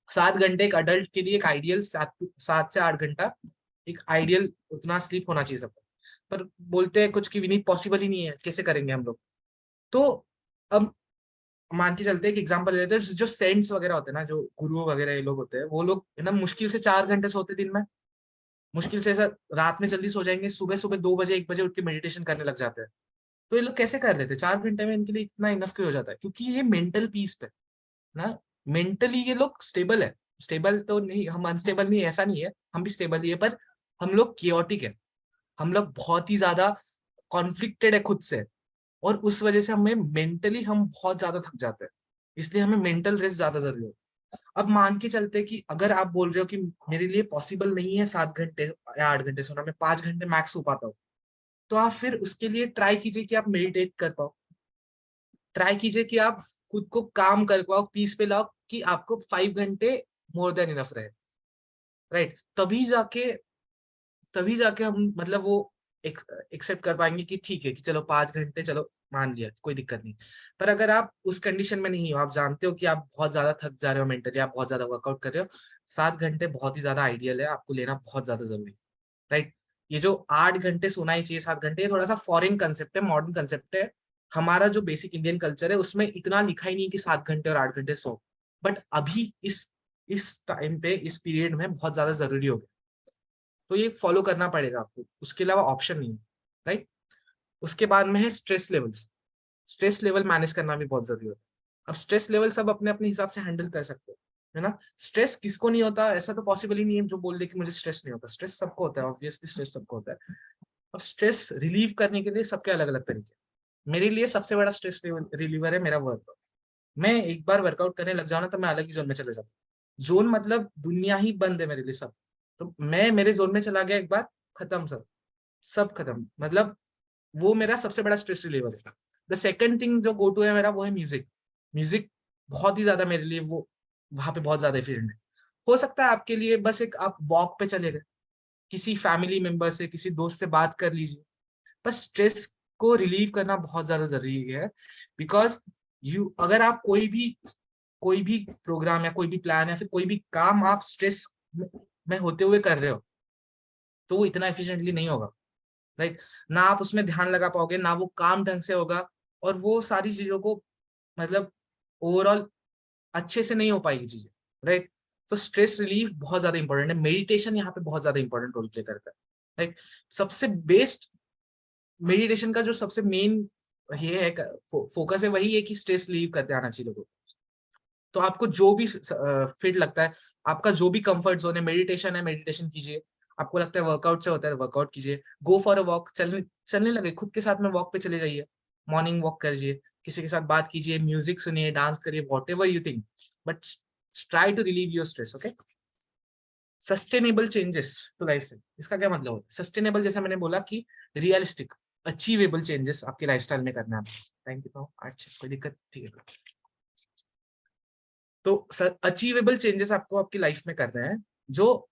7 घंटे एक अडल्ट के लिए एक आइडियल 7 से 8 घंटा एक आइडियल उतना स्लीप होना चाहिए सबको। पर बोलते हैं कुछ कि विनीत पॉसिबल ही नहीं है, कैसे करेंगे हम लोग। तो अब मान के चलते हैं, एक एग्जांपल लेते हैं, जो सेंट्स वगैरह होते हैं ना, जो गुरु वगैरह ये लोग होते हैं, वो लोग है ना मुश्किल से 4 घंटे सोते दिन में, मुश्किल से ऐसा रात में जल्दी सो जाएंगे, सुबह सुबह 2 बजे 1 बजे उठ के मेडिटेशन करने लग जाते हैं। तो ये लोग कैसे कर रहे थे 4 घंटे में, इनके लिए इतना इनफ क्यों हो जाता है? क्योंकि ये मेंटल पीस पे ना, मेंटली ये लोग स्टेबल है। स्टेबल तो नहीं, हम अनस्टेबल नहीं है, ऐसा नहीं है, हम भी स्टेबल ही है, पर हम लोग केओटिक है, हम लोग बहुत ही ज्यादा कॉन्फ्लिक्टेड है खुद से, और उस वजह से हमें मेंटली हम बहुत ज्यादा थक जाते हैं, इसलिए हमें मेंटल रेस्ट ज्यादा जरूरी है। अब मान के चलते हैं कि अगर आप बोल रहे हो कि मेरे लिए पॉसिबल नहीं है 7 घंटे या 8 घंटे सोना, मैं 5 घंटे मैक्स सो पाता हूँ, तो आप फिर उसके लिए ट्राई कीजिए कि आप मेडिटेट कर पाओ, ट्राई कीजिए कि आप खुद को काम कर पाओ, पीस पे लाओ, कि आपको 5 घंटे मोर देन इनफ रहे, राइट? तभी जाके हम मतलब वो एक्सेप्ट कर पाएंगे कि ठीक है कि चलो 5 घंटे, चलो मान लिया, कोई दिक्कत नहीं। पर अगर आप उस कंडीशन में नहीं हो, आप जानते हो कि आप बहुत ज्यादा थक जा रहे हो मेंटली, आप बहुत ज्यादा वर्कआउट कर रहे हो, 7 घंटे बहुत ही ज्यादा आइडियल है, आपको लेना बहुत ज्यादा जरूरी है, राइट? ये जो 8 घंटे सोना ही चाहिए, 7 घंटे, ये थोड़ा सा फॉरेन कंसेप्ट है, मॉडर्न कंसेप्ट है। हमारा जो बेसिक इंडियन कल्चर है उसमें इतना लिखा ही नहीं कि 7 घंटे और 8 घंटे सो। बट अभी इस टाइम पे, इस पीरियड में बहुत ज्यादा जरूरी हो गया, तो ये फॉलो करना पड़ेगा आपको, उसके अलावा ऑप्शन नहीं है, राइट? उसके बाद में है stress levels. Stress level manage करना भी बहुत जरूरी होता है। अब स्ट्रेस लेवल सब अपने अपने हिसाब से हैंडल कर सकते हो, है ना? स्ट्रेस किसको नहीं होता? ऐसा तो पॉसिबल ही नहीं है जो बोल दे कि मुझे स्ट्रेस नहीं होता। स्ट्रेस सबको होता है, ऑब्वियसली स्ट्रेस सबको होता है। अब स्ट्रेस रिलीव करने के लिए सबके अलग अलग तरीके हैं। मेरे लिए सबसे बड़ा स्ट्रेस रिलीवर है मेरा वर्कआउट। मैं एक बार वर्कआउट करने लग जाऊँ ना, तो मैं अलग ही जोन में चले जाता हूँ। जोन मतलब दुनिया ही बंद है मेरे लिए सब। तो मैं मेरे जोन में चला गया एक बार, खत्म सब, सब खत्म। मतलब वो मेरा सबसे बड़ा स्ट्रेस रिलीवर है। द सेकंड थिंग जो गो टू है मेरा, वो है म्यूजिक। म्यूजिक बहुत ही ज्यादा मेरे लिए वो वहां पे बहुत ज्यादा एफिशिएंट है। हो सकता है आपके लिए बस एक आप वॉक पे चले गए, किसी फैमिली मेंबर से, किसी दोस्त से बात कर लीजिए, बस स्ट्रेस को रिलीव करना बहुत ज्यादा जरूरी है। बिकॉज अगर आप कोई भी प्रोग्राम या कोई भी प्लान या फिर कोई भी काम आप स्ट्रेस में होते हुए कर रहे हो, तो वो इतना एफिशिएंटली नहीं होगा, राइट? ना आप उसमें ध्यान लगा पाओगे, ना वो काम ढंग से होगा, और वो सारी चीजों को मतलब ओवरऑल अच्छे से नहीं हो पाएगी चीजें, राइट? तो स्ट्रेस रिलीफ बहुत ज्यादा इंपॉर्टेंट है। मेडिटेशन यहाँ पे बहुत ज्यादा इंपॉर्टेंट रोल प्ले करता है, राइट? सबसे बेस्ट मेडिटेशन का जो सबसे मेन ये है फोकस है, वही है कि स्ट्रेस रिलीव करते आना चाहिए लोगों को। तो आपको जो भी फिट लगता है, आपका जो भी कंफर्ट जोन है, मेडिटेशन कीजिए। आपको लगता है वर्कआउट से होता है, वर्कआउट कीजिए। गो फॉर अ वॉक, चलने लगे, खुद के साथ में वॉक पे चले जाइए, मॉर्निंग वॉक करिए, किसी के साथ बात कीजिए, म्यूजिक सुनिए, डांस करिए, whatever you think, but try to relieve your stress, okay? Sustainable changes to life से, इसका क्या मतलब है? सस्टेनेबल जैसे मैंने बोला कि रियलिस्टिक, अचीवेबल चेंजेस आपके लाइफस्टाइल में करना है। Thank you. अच्छा, कोई दिक्कत? ठीक है। तो अचीवेबल चेंजेस आपको आपकी लाइफ में करने हैं, जो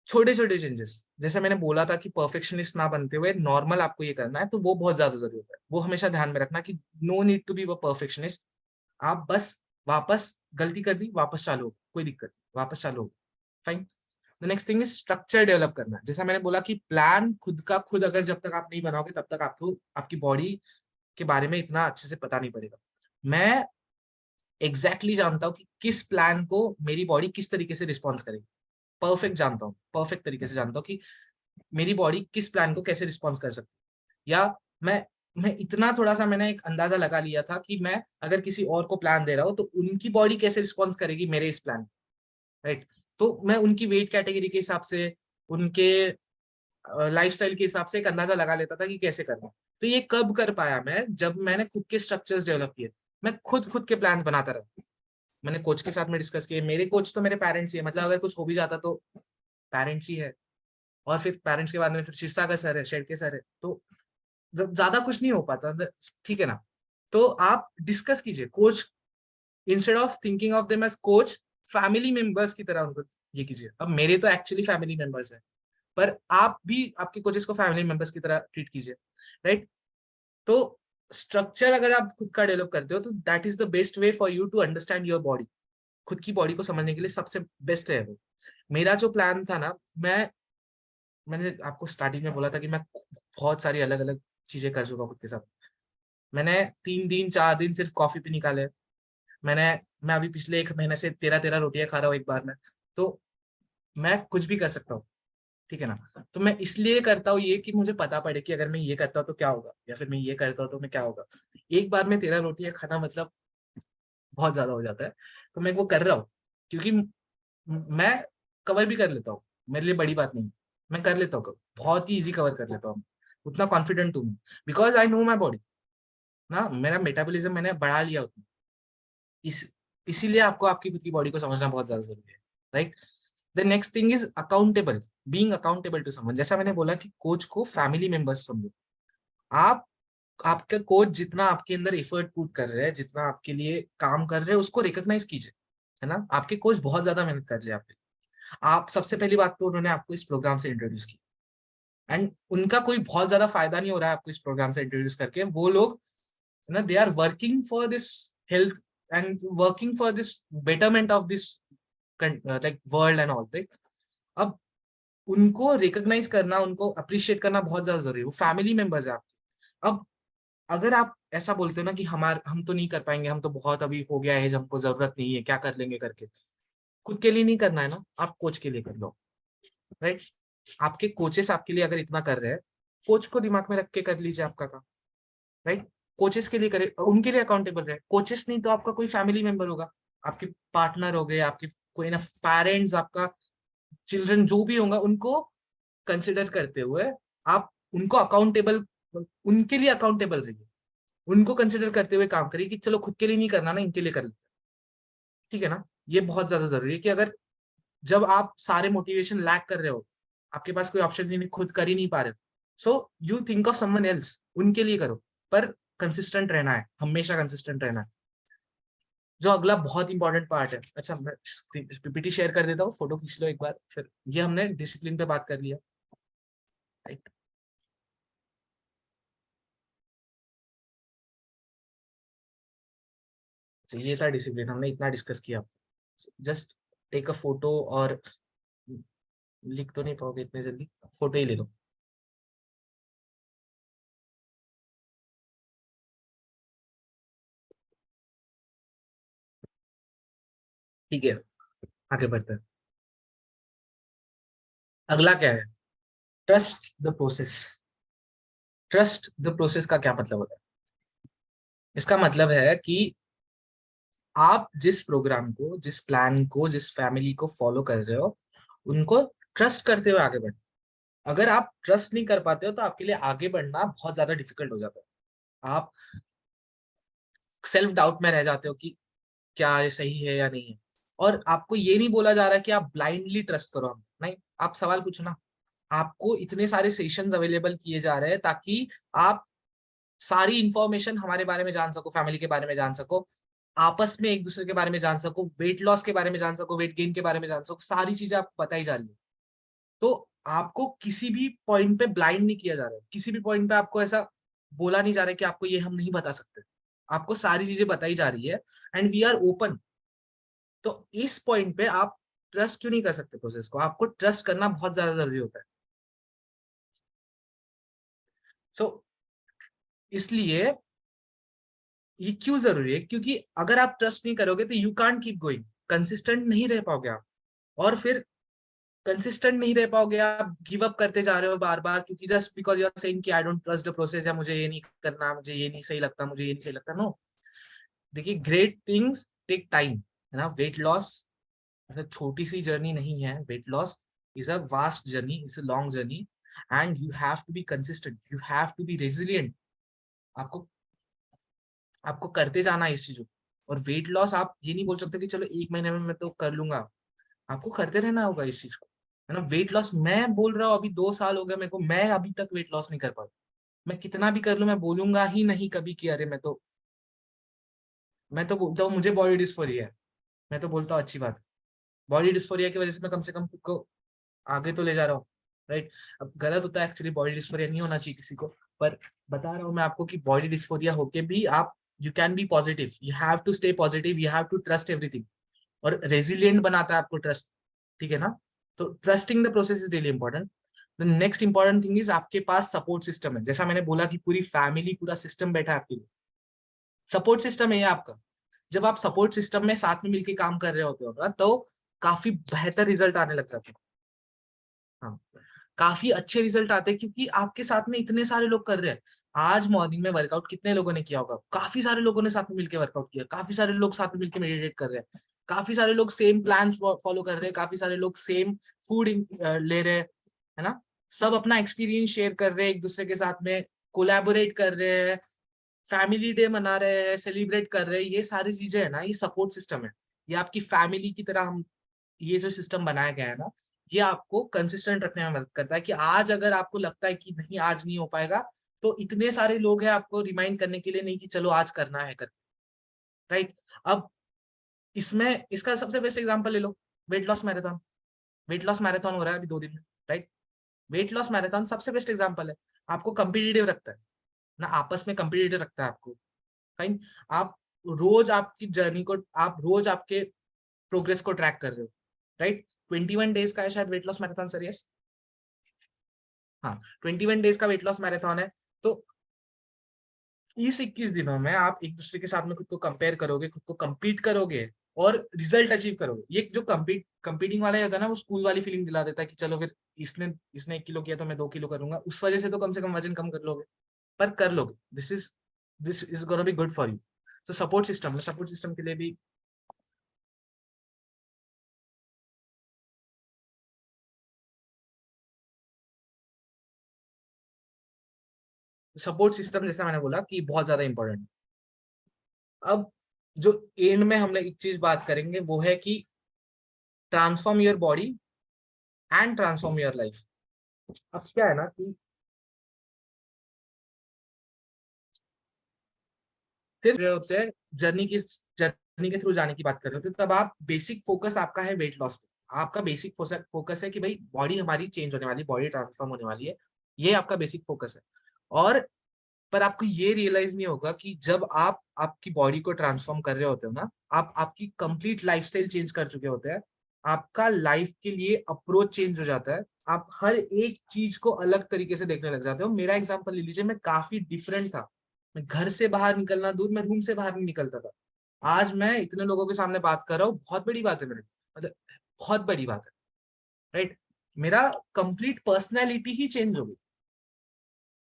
छोटे छोटे चेंजेस, जैसे मैंने बोला था कि परफेक्शनिस्ट ना बनते हुए नॉर्मल आपको ये करना है, तो वो बहुत ज्यादा जरूरी होता है। वो हमेशा ध्यान में रखना कि no need to be a perfectionist. आप बस वापस गलती कर दी, वापस चालू हो, कोई दिक्कत नहीं, वापस चालू हो, fine. The next thing is structure develop करना। जैसा मैंने बोला कि प्लान खुद का खुद अगर जब तक आप नहीं बनाओगे, तब तक आपको आपकी बॉडी के बारे में इतना अच्छे से पता नहीं पड़ेगा। मैं एग्जैक्टली जानता हूँ कि किस प्लान को मेरी बॉडी किस तरीके से रिस्पॉन्स करेगी। परफेक्ट जानता हूँ, परफेक्ट तरीके से जानता हूँ कि मेरी बॉडी किस प्लान को कैसे रिस्पॉन्स कर सकती है। या मैं इतना थोड़ा सा मैंने एक अंदाजा लगा लिया था कि मैं अगर किसी और को प्लान दे रहा हूँ, तो उनकी बॉडी कैसे रिस्पॉन्स करेगी मेरे इस प्लान, राइट? तो मैं उनकी वेट कैटेगरी के हिसाब से, उनके लाइफस्टाइल के हिसाब से एक अंदाजा लगा लेता था कि कैसे करना। तो ये कब कर पाया मैं? जब मैंने खुद के स्ट्रक्चर्स डेवलप किए। मैं खुद के प्लान्स बनाता रहा। मैंने कोच के साथ में डिस्कस किए। मेरे कोच तो मेरे पेरेंट्स ही है, मतलब अगर कुछ हो भी जाता तो पेरेंट्स ही है, और फिर पेरेंट्स के बाद में फिर शीर्षा सर है, शेड के सर है, तो ज्यादा कुछ नहीं हो पाता, ठीक है ना? तो आप डिस्कस कीजिए। Coach instead of thinking of them as coach, family members की तरह उनको ये कीजिए। अब मेरे तो एक्चुअली फैमिली मेंबर्स हैं, पर आप भी आपके कोचेस को फैमिली मेंबर्स की तरह ट्रीट कीजिए, राइट? तो स्ट्रक्चर अगर आप खुद का डेवलप करते हो तो that is the best way for you to understand your body. खुद की बॉडी को समझने के लिए सबसे बेस्ट है वो। मेरा जो प्लान था ना, मैंने आपको स्टार्टिंग में बोला था कि मैं बहुत सारी अलग अलग चीजें कर चुका खुद के साथ। मैंने 3 दिन 4 दिन सिर्फ कॉफी पे निकाले। मैं अभी पिछले 1 महीने से 13 रोटियां खा रहा हूँ एक बार में। तो मैं कुछ भी कर सकता हूँ, ठीक है ना? तो मैं इसलिए करता हूँ ये कि मुझे पता पड़े कि अगर मैं ये करता हूँ तो क्या होगा, या फिर मैं ये करता हूँ तो मैं क्या होगा। एक बार में 13 रोटियां खाना मतलब बहुत ज्यादा हो जाता है। तो मैं वो कर रहा हूँ क्योंकि मैं कवर भी कर लेता हूँ, मेरे लिए बड़ी बात नहीं है, मैं कर लेता हूँ, बहुत ही इजी कवर कर लेता हूँ, उतना कॉन्फिडेंट हूँ because I know my body ना। मेरा मेटाबॉलिज्म मैंने बढ़ा लिया उतना। इसीलिए आपको आपकी खुद की बॉडी को समझना बहुत ज्यादा जरूरी है, right? The next thing is accountable, being accountable to someone. जैसा मैंने बोला कि कोच को फैमिली मेंबर्स समझो। आप आपका कोच जितना आपके अंदर एफर्ट पुट कर रहे हैं, जितना आपके लिए काम कर रहे हैं, उसको रिकॉग्नाइज कीजिए, है ना? आपके कोच बहुत ज्यादा मेहनत कर रहे हैं आपके। आप सबसे पहली बात तो उन्होंने आपको इस प्रोग्राम से इंट्रोड्यूस की, एंड उनका कोई बहुत ज्यादा फायदा नहीं हो रहा है आपको इस प्रोग्राम से इंट्रोड्यूस करके। वो लोग ना, they are working for this health and working for this betterment of this like world and all, right? अब उनको रिकॉग्नाइज करना, उनको अप्रिशिएट करना बहुत ज्यादा जरूरी है। वो फैमिली मेंबर्स है आपके। अब अगर आप ऐसा बोलते हो ना कि हम तो नहीं कर पाएंगे, हम तो बहुत अभी हो गया है, हमको जरूरत नहीं है, क्या कर लेंगे करके, खुद के लिए नहीं करना है ना, आप कोच के लिए कर लो, राइट? आपके कोचेस आपके लिए अगर इतना कर रहे हैं, कोच को दिमाग में रख के कर लीजिए आपका काम, राइट? कोचेस के लिए करे, उनके लिए अकाउंटेबल रहे। कोचेस नहीं तो आपका कोई फैमिली मेंबर होगा, आपके पार्टनर हो गए, आपके कोई ना पेरेंट्स, आपका चिल्ड्रन, जो भी होगा, उनको कंसिडर करते हुए आप उनको अकाउंटेबल, उनके लिए अकाउंटेबल रहिए, उनको कंसिडर करते हुए काम करिए कि चलो खुद के लिए नहीं करना ना, इनके लिए कर लेते, ठीक है ना? ये बहुत ज्यादा जरूरी है कि अगर जब आप सारे मोटिवेशन लैक कर रहे हो, आपके पास कोई ऑप्शन नहीं, खुद कर ही नहीं पा रहे हो, so you think of someone else, उनके लिए करो, पर कंसिस्टेंट रहना है, हमेशा कंसिस्टेंट रहना है। जो अगला बहुत इंपॉर्टेंट पार्ट है, अच्छा मैं पीपीटी शेयर कर देता हूँ, फोटो खींच लो एक बार। फिर ये हमने डिसिप्लिन पे बात कर लिया, राइट? ये था डिसिप्लिन, हमने इतना डिस्कस किया। जस्ट टेक अ फोटो, और लिख तो नहीं पाओगे इतने जल्दी, फोटो ही ले लो। ठीक है, आगे बढ़ते हैं। अगला क्या है? Trust the process. Trust the process का क्या मतलब होता है? इसका मतलब है कि आप जिस प्रोग्राम को, जिस प्लान को, जिस फैमिली को फॉलो कर रहे हो, उनको ट्रस्ट करते हुए आगे बढ़ो। अगर आप ट्रस्ट नहीं कर पाते हो तो आपके लिए आगे बढ़ना बहुत ज्यादा डिफिकल्ट हो जाता है। आप सेल्फ डाउट में रह जाते हो कि क्या ये सही है या नहीं है। और आपको ये नहीं बोला जा रहा है कि आप ब्लाइंडली ट्रस्ट करो, हम नहीं, आप सवाल पूछो ना। आपको इतने सारे सेशंस अवेलेबल किए जा रहे हैं ताकि आप सारी इंफॉर्मेशन हमारे बारे में जान सको, फैमिली के बारे में जान सको, आपस में एक दूसरे के बारे में जान सको, वेट लॉस के बारे में जान सको, वेट गेन के बारे में जान सको, सारी चीजें आपको बताई जा रही है। तो आपको किसी भी पॉइंट पे ब्लाइंड नहीं किया जा रहा है, किसी भी पॉइंट पे आपको ऐसा बोला नहीं जा रहा है कि आपको ये हम नहीं बता सकते। आपको सारी चीजें बताई जा रही है, एंड वी आर ओपन। तो इस पॉइंट पे आप ट्रस्ट क्यों नहीं कर सकते प्रोसेस को? आपको ट्रस्ट करना बहुत ज्यादा जरूरी होता है। सो इसलिए ये क्यों जरूरी है? क्योंकि अगर आप ट्रस्ट नहीं करोगे तो you can't keep going, consistent नहीं रह पाओगे आप। और फिर कंसिस्टेंट नहीं रह पाओगे, आप गिव अप करते जा रहे हो बार बार, क्योंकि just because you are saying कि I don't trust the process, या मुझे ये नहीं करना, मुझे ये नहीं सही लगता, मुझे ये नहीं सही लगता। नो, देखिए, ग्रेट थिंग्स टेक टाइम, है ना? वेट लॉस मतलब छोटी सी जर्नी नहीं है। Weight loss is a vast journey, is a long journey, and you have to be consistent, you have to be resilient. आपको आपको करते जाना है इस चीजों को। और वेट लॉस आप ये नहीं बोल सकते कि चलो 1 महीने में मैं तो कर लूंगा, आपको करते रहना होगा इस चीज को, है ना? वेट लॉस मैं बोल रहा हूँ, अभी 2 साल हो गए मेरे को, मैं अभी तक वेट लॉस नहीं कर पाया। मैं कितना भी कर लूं, मैं बोलूंगा ही नहीं कभी कि अरे मैं तो मैं तो बोलता हूँ मुझे बॉडी डिस्फोरिया है, मैं तो बोलता हूँ अच्छी बात है। बॉडी डिस्फोरिया की वजह से मैं कम से कम खुद को आगे तो ले जा रहा हूँ, राइट। अब गलत होता है एक्चुअली, बॉडी डिस्फोरिया नहीं होना चाहिए किसी को, पर बता रहा हूँ मैं आपको कि बॉडी डिस्फोरिया होके भी आप you can be positive, you have to stay positive, you have to trust everything. और रेजिलिएंट बनाता है आपको ट्रस्ट, ठीक है ना। तो trusting the process is really important. The next important thing is आपके पास सपोर्ट सिस्टम है। जैसा मैंने बोला कि पूरी फैमिली, पूरा सिस्टम बैठा है आपके लिए, सपोर्ट सिस्टम है ये आपका। जब आप सपोर्ट सिस्टम में साथ में मिलकर काम कर रहे होते हो ना, तो काफी बेहतर रिजल्ट आने लग जाते हैं। हाँ, काफी अच्छे रिजल्ट आते हैं क्योंकि आपके साथ में इतने सारे लोग कर रहे हैं। आज मॉर्निंग में वर्कआउट कितने लोगों ने किया होगा? काफी सारे लोगों ने साथ में मिलकर वर्कआउट किया, काफी सारे लोग साथ में मिलकर मेडिटेट कर रहे हैं, काफी सारे लोग सेम प्लान्स फॉलो कर रहे हैं, काफी सारे लोग सेम फूड ले रहे हैं, है ना। सब अपना एक्सपीरियंस शेयर कर रहे हैं, एक दूसरे के साथ में कोलैबोरेट कर रहे हैं, फैमिली डे मना रहे हैं, सेलिब्रेट कर रहे हैं। ये सारी चीजें है ना, ये सपोर्ट सिस्टम है। ये आपकी फैमिली की तरह हम ये जो सिस्टम बनाया गया है ना, ये आपको कंसिस्टेंट रखने में मदद करता है कि आज अगर आपको लगता है कि नहीं आज नहीं हो पाएगा, तो इतने सारे लोग हैं आपको रिमाइंड करने के लिए, नहीं कि चलो आज करना है कर, राइट। अब इसमें इसका सबसे बेस्ट एग्जांपल ले लो, weight loss marathon. Weight loss marathon हो रहा है अभी 2 दिन में, राइट। वेट लॉस मैराथन सबसे बेस्ट एग्जांपल है। आपको कम्पिटिटिव रखता है ना, आपस में कम्पिटिटिव रखता है आपको, फाइन। आप रोज आपकी जर्नी को, आप रोज आपके प्रोग्रेस को ट्रैक कर रहे हो, राइट। 21 डेज का है शायद wait loss marathon sir, yes, हाँ 21 डेज का वेट लॉस मैराथन है। तो इस 21 दिनों में आप एक दूसरे के साथ में खुद को कंपेयर करोगे, खुद को compete करोगे और रिजल्ट अचीव करोगे। ये जो कंपीटिंग वाला होता है ना, वो स्कूल वाली फीलिंग दिला देता है कि चलो फिर इसने 1 किलो किया तो मैं 2 किलो करूंगा, उस वजह से तो कम से कम वजन कम कर लोगे, पर कर लोगे। This is gonna be good for you. तो सपोर्ट सिस्टम के लिए भी सपोर्ट सिस्टम, जैसा मैंने बोला कि बहुत ज्यादा इंपॉर्टेंट है। अब जो एंड में हम लोग एक चीज बात करेंगे वो है कि transform your body and transform your life. अब क्या है ना कि फिर रहे होते हैं जर्नी के थ्रू जाने की बात कर रहे होते हैं, तब आप बेसिक फोकस आपका है वेट लॉस पे। आपका बेसिक फोकस है कि भाई बॉडी हमारी चेंज होने वाली, बॉडी ट्रांसफॉर्म होने वाली है, ये आपका बेसिक फोकस है। और पर आपको ये रियलाइज नहीं होगा कि जब आप आपकी बॉडी को ट्रांसफॉर्म कर रहे होते हो ना, आप आपकी कंप्लीट लाइफस्टाइल चेंज कर चुके होते हैं, आपका लाइफ के लिए अप्रोच चेंज हो जाता है, आप हर एक चीज को अलग तरीके से देखने लग जाते हो। मेरा एग्जांपल ले लीजिए, मैं काफी डिफरेंट था, मैं घर से बाहर निकलना दूर, मैं रूम से बाहर नहीं निकलता था। आज मैं इतने लोगों के सामने बात कर रहा हूँ, बहुत बड़ी बात है मेरे, मतलब बहुत बड़ी बात है, राइट। मेरा कंप्लीट पर्सनैलिटी ही चेंज हो गई।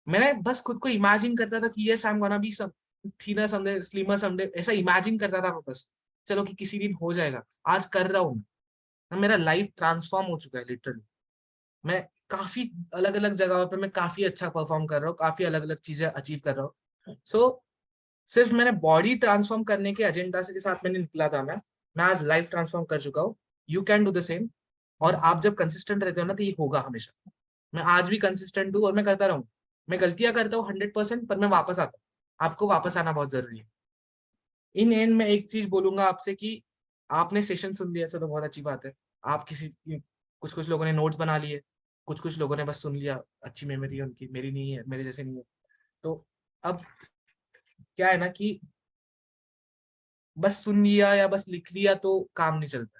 मैंने बस खुद को इमेजिन करता था कि yes I am gonna be some thinner someday, slimmer someday, ऐसा इमेजिन करता था मैं बस, चलो कि किसी दिन हो जाएगा। आज कर रहा हूँ मैं, मेरा लाइफ ट्रांसफॉर्म हो चुका है लिटरली। मैं काफी अलग अलग जगहों पे मैं काफी अच्छा परफॉर्म कर रहा हूँ, काफी अलग अलग चीजें अचीव कर रहा हूँ। सो सिर्फ मैंने बॉडी ट्रांसफॉर्म करने के एजेंडा से के साथ मैंने निकला था, मैं आज लाइफ ट्रांसफॉर्म कर चुका हूँ। You can do the same. और आप जब कंसिस्टेंट रहते हो ना, तो ये होगा हमेशा। मैं आज भी कंसिस्टेंट हूँ और मैं करता रहूँ। मैं गलतियां करता हूँ 100%, पर मैं वापस आता हूँ। आपको वापस आना बहुत जरूरी है। इन एंड में एक चीज बोलूंगा आपसे कि आपने सेशन सुन लिया, चलो बहुत अच्छी बात है। आप किसी कुछ कुछ लोगों ने नोट्स बना लिए, कुछ कुछ लोगों ने बस सुन लिया, अच्छी मेमोरी है उनकी, मेरी नहीं है, मेरे जैसे नहीं है। तो अब क्या है ना कि बस सुन लिया या बस लिख लिया तो काम नहीं चलता,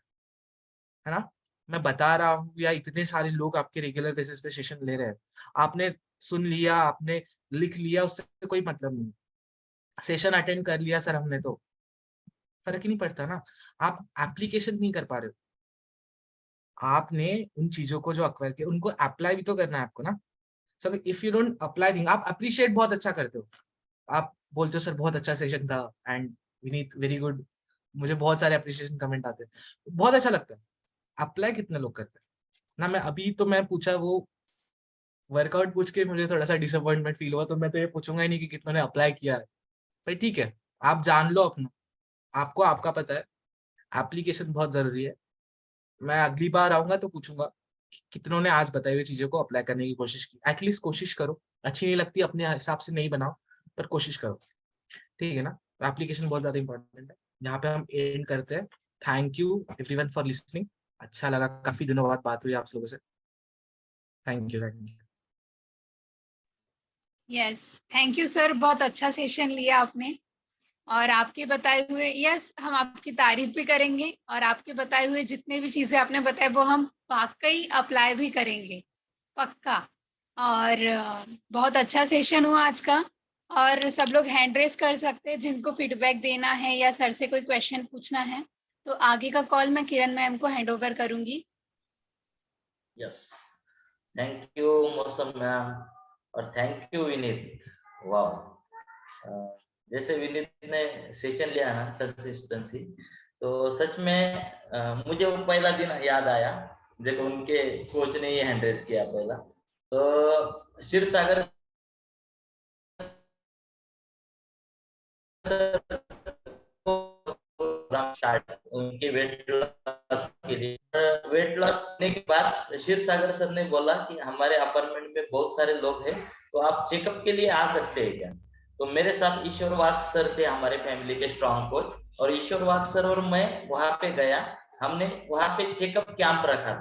है ना। मैं बता रहा हूँ या इतने सारे लोग आपके रेगुलर बेसिस पे सेशन ले रहे हैं, आपने सुन लिया, आपने लिख लिया, उससे कोई मतलब नहीं। सेशन अटेंड कर लिया सर हमने, तो फर्क ही नहीं पड़ता ना। आप एप्लीकेशन नहीं कर पा रहे हो। आपने उन चीजों को जो अक्वायर किया उनको अप्लाई भी तो करना है आपको ना। So if you don't apply thing, आप अप्रिशिएट बहुत अच्छा करते हो, आप बोलते हो सर बहुत अच्छा सेशन था एंड विनीत वेरी गुड, मुझे बहुत सारे अप्रिशिएशन कमेंट आते हैं, बहुत अच्छा लगता है। अप्लाई कितने लोग करते हैं ना। मैं अभी तो मैं पूछा वो वर्कआउट पूछ के मुझे थोड़ा सा डिसअपॉइंटमेंट फील हुआ, तो मैं तो ये पूछूंगा ही नहीं कि कितनों ने अप्लाई किया है। पर ठीक है, आप जान लो अपना, आपको आपका पता है। एप्लीकेशन बहुत जरूरी है। मैं अगली बार आऊंगा तो पूछूंगा कितनों ने आज बताई हुई चीजों को अप्लाई करने की कोशिश की। एटलीस्ट कोशिश करो, अच्छी नहीं लगती अपने हिसाब से नहीं बनाओ, पर कोशिश करो, ठीक है ना। एप्लीकेशन बहुत ज्यादा इंपॉर्टेंट है। यहाँ पे हम एंड करते हैं। Thank you everyone for listening. अच्छा लगा, काफी दिनों बाद बात हुई आप लोगों से। Thank you, thank you. Yes, thank you sir, बहुत अच्छा सेशन लिया आपने। और आपके बताए हुए, यस, हम आपकी तारीफ भी करेंगे और आपके बताए हुए जितने भी चीजें आपने बताए वो हम वाकई अप्लाई भी करेंगे, पक्का। और बहुत अच्छा सेशन हुआ आज का। और सब लोग हैंड रेस कर सकते हैं जिनको फीडबैक देना है या सर से कोई क्वेश्चन पूछना है। तो आगे का कॉल मैं किरण मैम को हैंड ओवर करूंगी। यस, थैंक यू मौसम मैम और थैंक यू विनीत। वाह, जैसे विनीत ने सेशन लिया ना कंसिस्टेंसी, तो सच में मुझे वो पहला दिन याद आया जब उनके कोच ने ये हैंड रेस किया पहला। तो क्षीर सागर स्टार्ट उनके वेट लॉस के लिए। वेट लॉस करने के बाद क्षीर सागर सर ने बोला कि हमारे अपार्टमेंट में बहुत सारे लोग हैं, तो आप चेकअप के लिए आ सकते हैं क्या। तो मेरे साथ ईश्वर वाग सर थे, हमारे फैमिली के स्ट्रॉन्ग कोच, और ईश्वर वाग सर और मैं वहां पे गया। हमने वहां पे चेकअप कैंप रखा था।